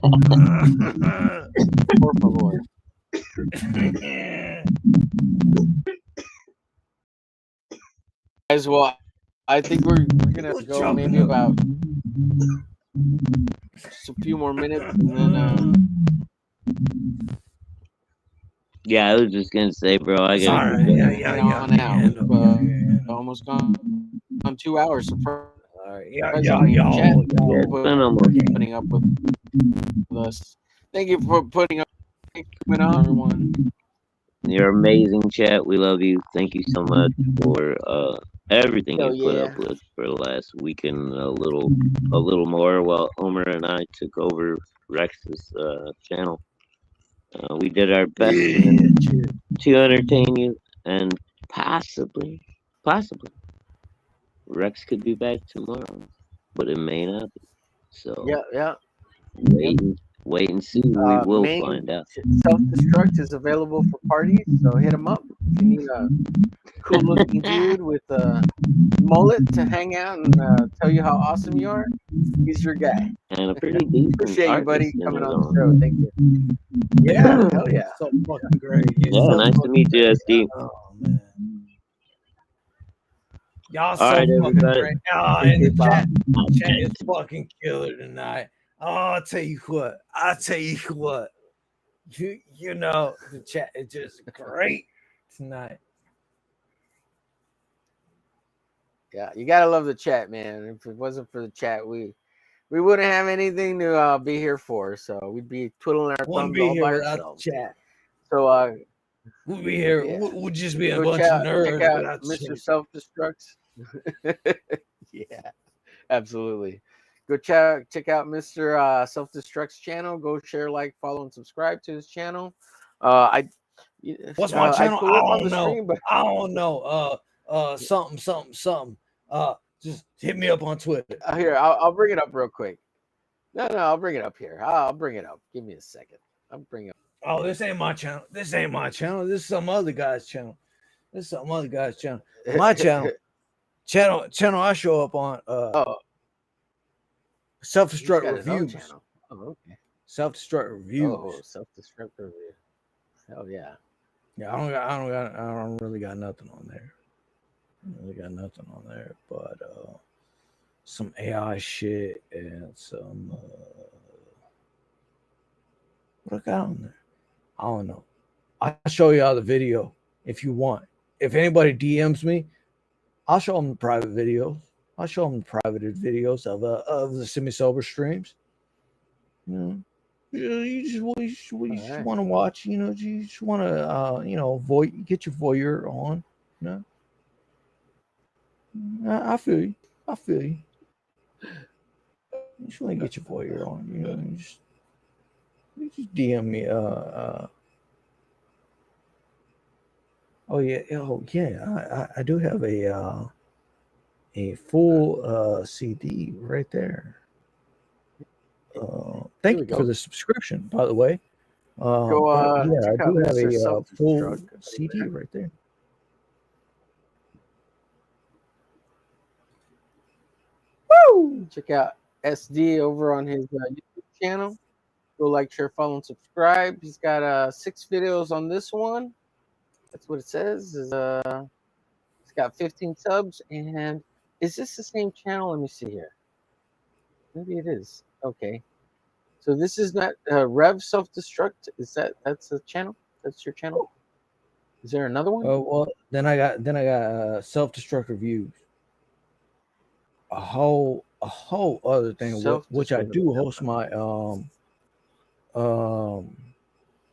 Por favor. Guys, well, I think we're gonna Who's go jumping maybe up? about just a few more minutes, and then yeah, I was just gonna say, bro, I gotta Sorry, get yeah, going. yeah, head yeah. on out. End up, We've almost gone on 2 hours. yeah, Surprisingly, chat Yeah, it's been almost. putting up with us. Thank you for putting up. Thank you, everyone. You're amazing, chat. We love you. Thank you so much for everything Hell you put up yeah. with for the last week and a little more while Omer and I took over Rex's channel. We did our best to entertain you, and possibly Rex could be back tomorrow, but it may not be. So Yeah. wait and see. We will Main find out. self-destruct is available for parties, so hit him up if you need a cool-looking dude with a mullet to hang out and tell you how awesome you are. He's your guy. And a pretty decent Appreciate you, buddy, artist in coming his on the own. show. Thank you. Yeah, hell yeah. So fucking great. Yeah, nice to meet you, SD. Oh, man. Y'all All so right, fucking everybody. great. Oh, and the Bob. chat is fucking killer tonight. Oh, I'll tell you what. You know, the chat is just great tonight. Yeah, you gotta love the chat, man. If it wasn't for the chat, we wouldn't have anything to be here for. So we'd be twiddling our Wouldn't thumbs be all here by without ourselves. the chat. So We'll be here. yeah. We'll just be a Go bunch of check nerds out without the Mr. chat. Self-Destructs. Yeah, absolutely. Go check out Mr. Self-Destruct's channel. Go share, like, follow, and subscribe to his channel. What's my I channel? pull I up on don't the know. screen, but I don't know. Something. Just hit me up on Twitter. here, I'll bring it up real quick. No, I'll bring it up here. I'll bring it up. Give me a second. I'll bring it up. Oh, this ain't my channel. This ain't my channel. This is some other guy's channel. This is some other guy's channel. My channel. Channel I show up on. Oh, he's Self-destruct got his own reviews. channel. Oh, okay. Self-destruct reviews. Oh, self-destruct review. Hell yeah. Yeah, I don't really got nothing on there. But some AI shit and some what I got on there? I don't know. I'll show y'all the video if you want. If anybody DMs me, I'll show them the private videos. I'll show them the privated videos of the semi-sober streams. You know, you just want to watch. You know, you just want to get your voyeur on. You know, I feel you. You just want to get your voyeur on. You know, you just DM me. Oh yeah. I do have a full CD right there. Thank you for the subscription, by the way. I do have a full CD right there. Woo! Check out SD over on his YouTube channel. Go like, share, follow, and subscribe. He's got 6 videos on this one. That's what it says. He's got 15 subs. And is this the same channel? Let me see here. Maybe it is. Okay. So this is not Rev Self-Destruct. That's the channel? That's your channel? Is there another one? Oh well, then I got Self-Destruct reviews. A whole other thing, which I do host my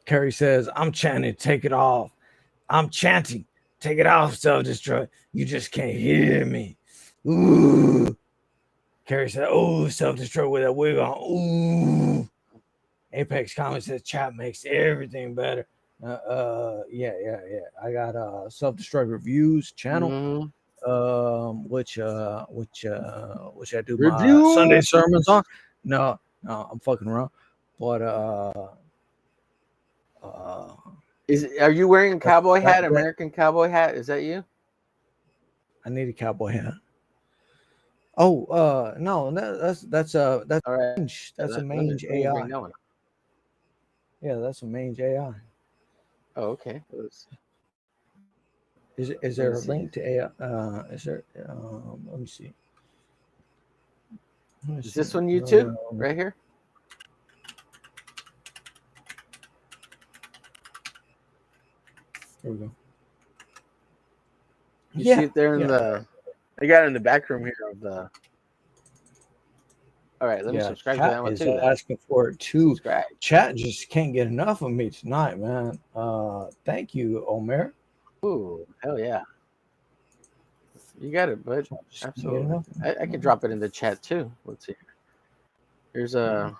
Carrie says, I'm chanting, take it off. I'm chanting, take it off, Self-Destruct. You just can't hear me. Ooh. Carrie said, oh, Self-Destruct with that wig on. Ooh. Apex Comment says chat makes everything better. Yeah. I got Self-Destruct reviews channel, which I do my Sunday sermons on. No, I'm fucking wrong. But are you wearing a cowboy hat? American cowboy hat? Is that you? I need a cowboy hat. Oh, no, that's all right. That's a mange AI. Yeah, that's a mange AI. Oh, okay. Is there a link to AI? Is there? Let me see. Is this on YouTube right here? There we go. You see it there in the. I got it in the back room here of the. All right, let me subscribe to that one too. Asking for it too. Subscribe. Chat just can't get enough of me tonight, man. Thank you, Omer. Ooh, hell yeah. You got it, bud. Absolutely. I can drop it in the chat too. Let's see. Here's Mr.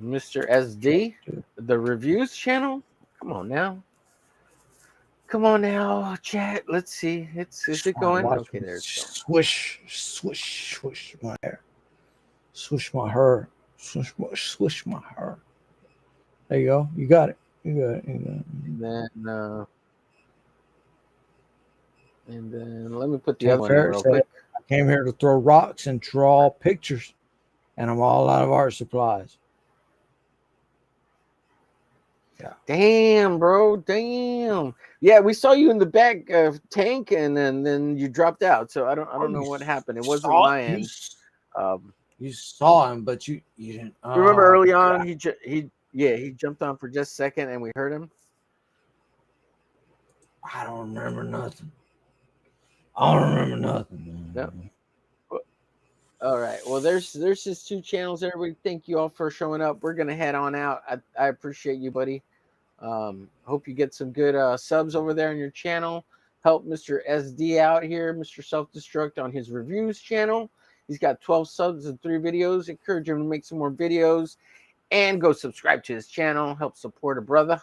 SD, the reviews channel. Come on now, chat. Let's see. Is it going? Okay, there's swish my hair. Swish my hair. Swish my hair. There you go. You got it. And then let me put the other one in real quick. I came here to throw rocks and draw pictures, and I'm all out of art supplies. Yeah. Damn, bro. Damn. Yeah, we saw you in the back tank, and then you dropped out. So I don't know what happened. It wasn't my end. You saw him, but you didn't. You remember early on, he jumped on for just a second, and we heard him. I don't remember nothing. Man. Yep. All right. Well, there's his 2 channels. Everybody, thank you all for showing up. We're gonna head on out. I appreciate you, buddy. Hope you get some good subs over there on your channel. Help Mr. SD out here, Mr. Self-Destruct, on his reviews channel. He's got 12 subs and 3 videos. Encourage him to make some more videos and go subscribe to his channel. Help support a brother.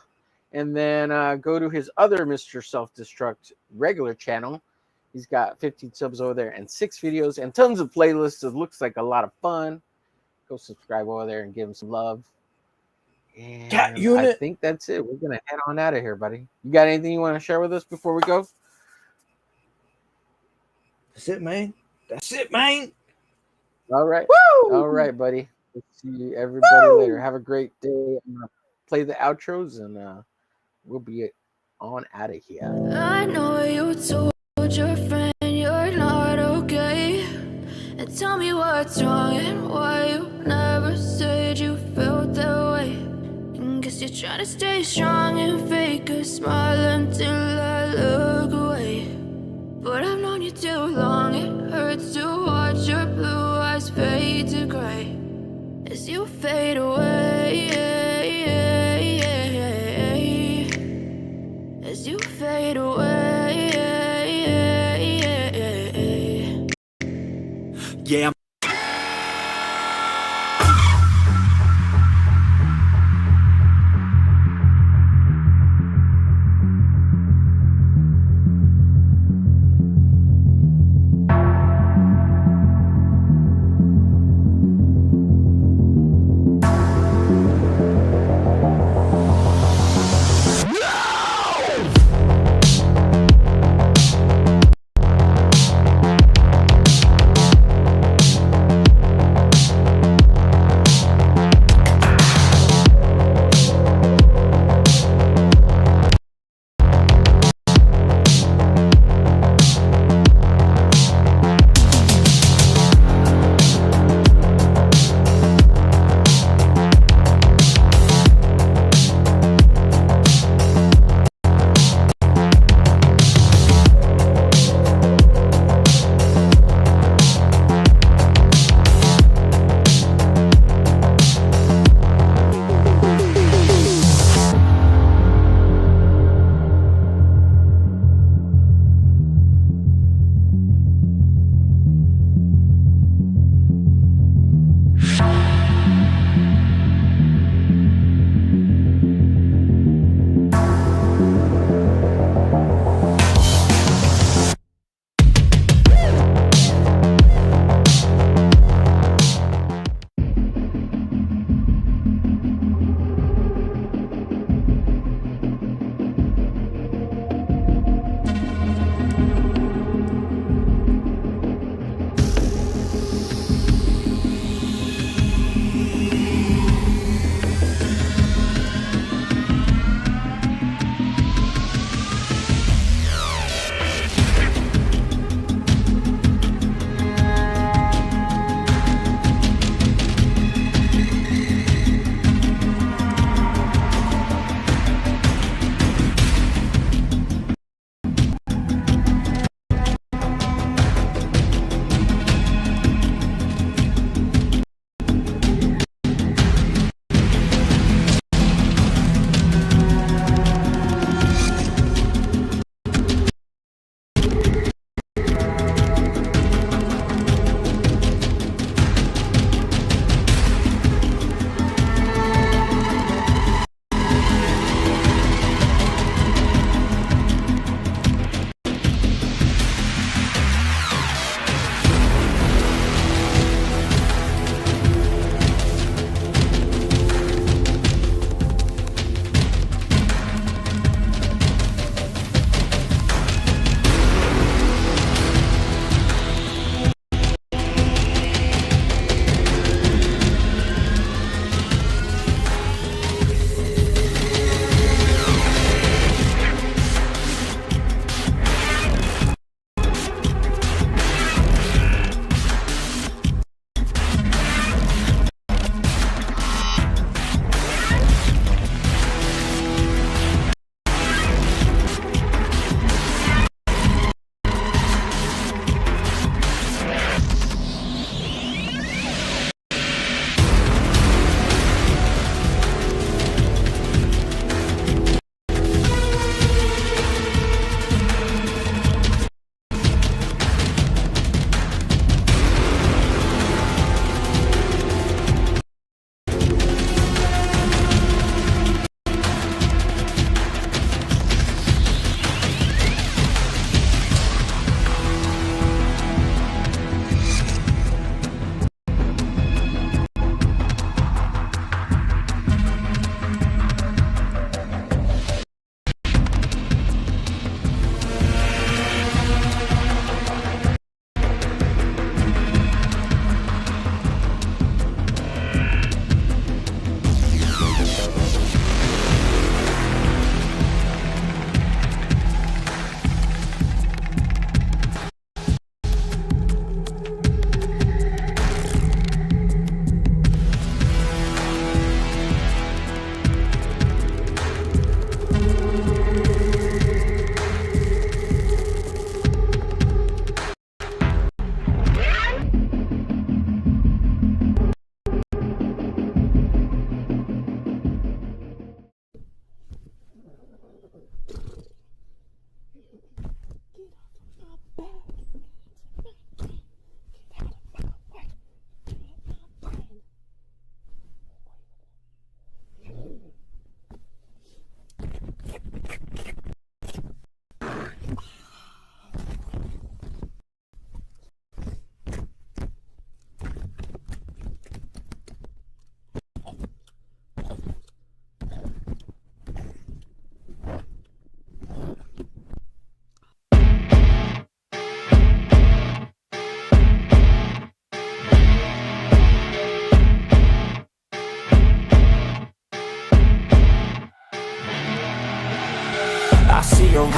And then go to his other Mr. Self-Destruct regular channel. He's got 15 subs over there and 6 videos and tons of playlists. It looks like a lot of fun. Go subscribe over there and give him some love. And Cat unit. I think that's it. We're going to head on out of here, buddy. You got anything you want to share with us before we go? That's it, man. That's it, man. All right. Woo! All right, buddy. We'll see everybody Woo! later. Have a great day. I'm going to play the outros and we'll be on out of here. I know you told your friend you're not okay. And tell me what's wrong and why you never said you felt that way. And guess you're trying to stay strong and fake a smile until I look away. But I've known you too long, it hurts to watch your blue eyes fade to gray as you fade away. As you fade away. Yeah,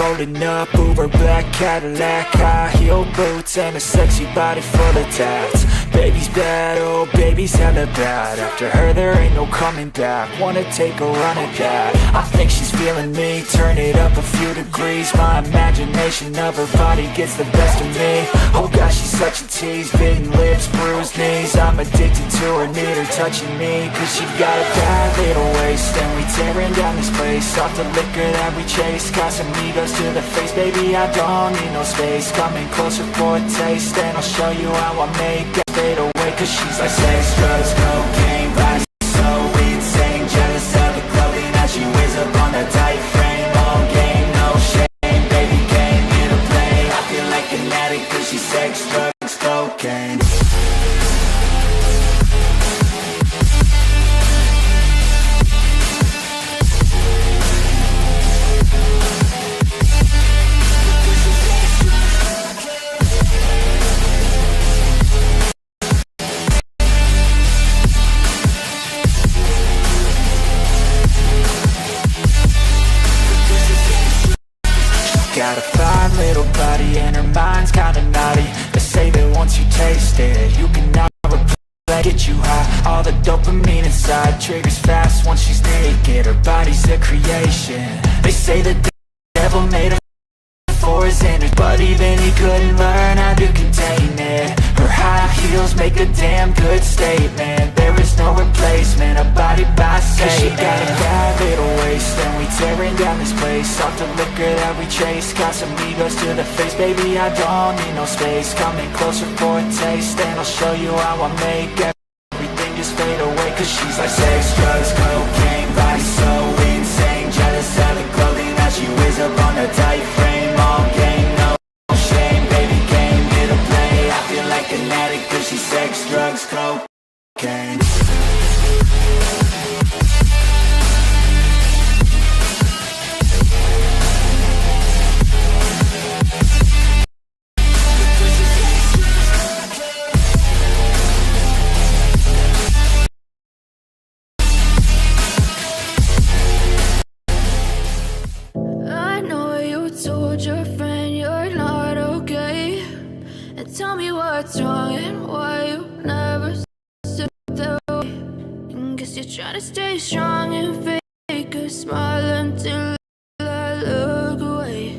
rolling up, Uber black Cadillac, high heel boots and a sexy body full of tats. Baby's bad, oh baby's hella bad. After her there ain't no coming back. Wanna take a run at that. I think she's feeling me, turn it up a few degrees. My imagination of her body gets the best of me. Oh gosh, she's such a tease, bitten lips, bruised knees. I'm addicted to her, need her touching me. Cause she got a bad little waist, and we tearing down this place. Off the liquor that we chase, Casamigos to the face. Baby, I don't need no space. Coming closer for a taste, and I'll show you how I make it fade away. Cause she's like sex, drugs, cocaine, body so insane. Jealous of the clothing that she wears up on a tight frame. All game, no shame, baby came here to play. I feel like an addict cause she's sex, drugs, cocaine. Got a fine little body and her mind's kinda naughty. They say that once you taste it, you cannot replace. Get you high, all the dopamine inside triggers fast once she's naked. Her body's a creation. They say that the devil made her for his innards, but even he couldn't learn how to contain it. Her high heels make a damn good statement. There is no replacement, a body by Satan. Cause she got a bad little waist, and we tearing down this place. Off the liquor that we chase, Casamigos to the face. Baby, I don't need no space. Coming closer for a taste, and I'll show you how I make everything just fade away. Cause she's like sex, drugs, cocaine, body so insane. Jealous of the clothing that she wears up on a tight frame. All game, no shame, baby came here to play. I feel like an addict cause she's sex, drugs, cocaine. I know you told your friend you're not okay, and tell me what's wrong and why you never said that way. And guess you're trying to stay strong and fake a smile until I look away.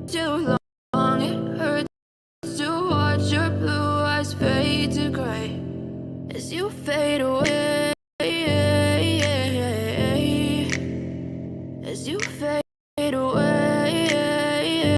Too long it hurts to watch your blue eyes fade to gray as you fade away, as you fade.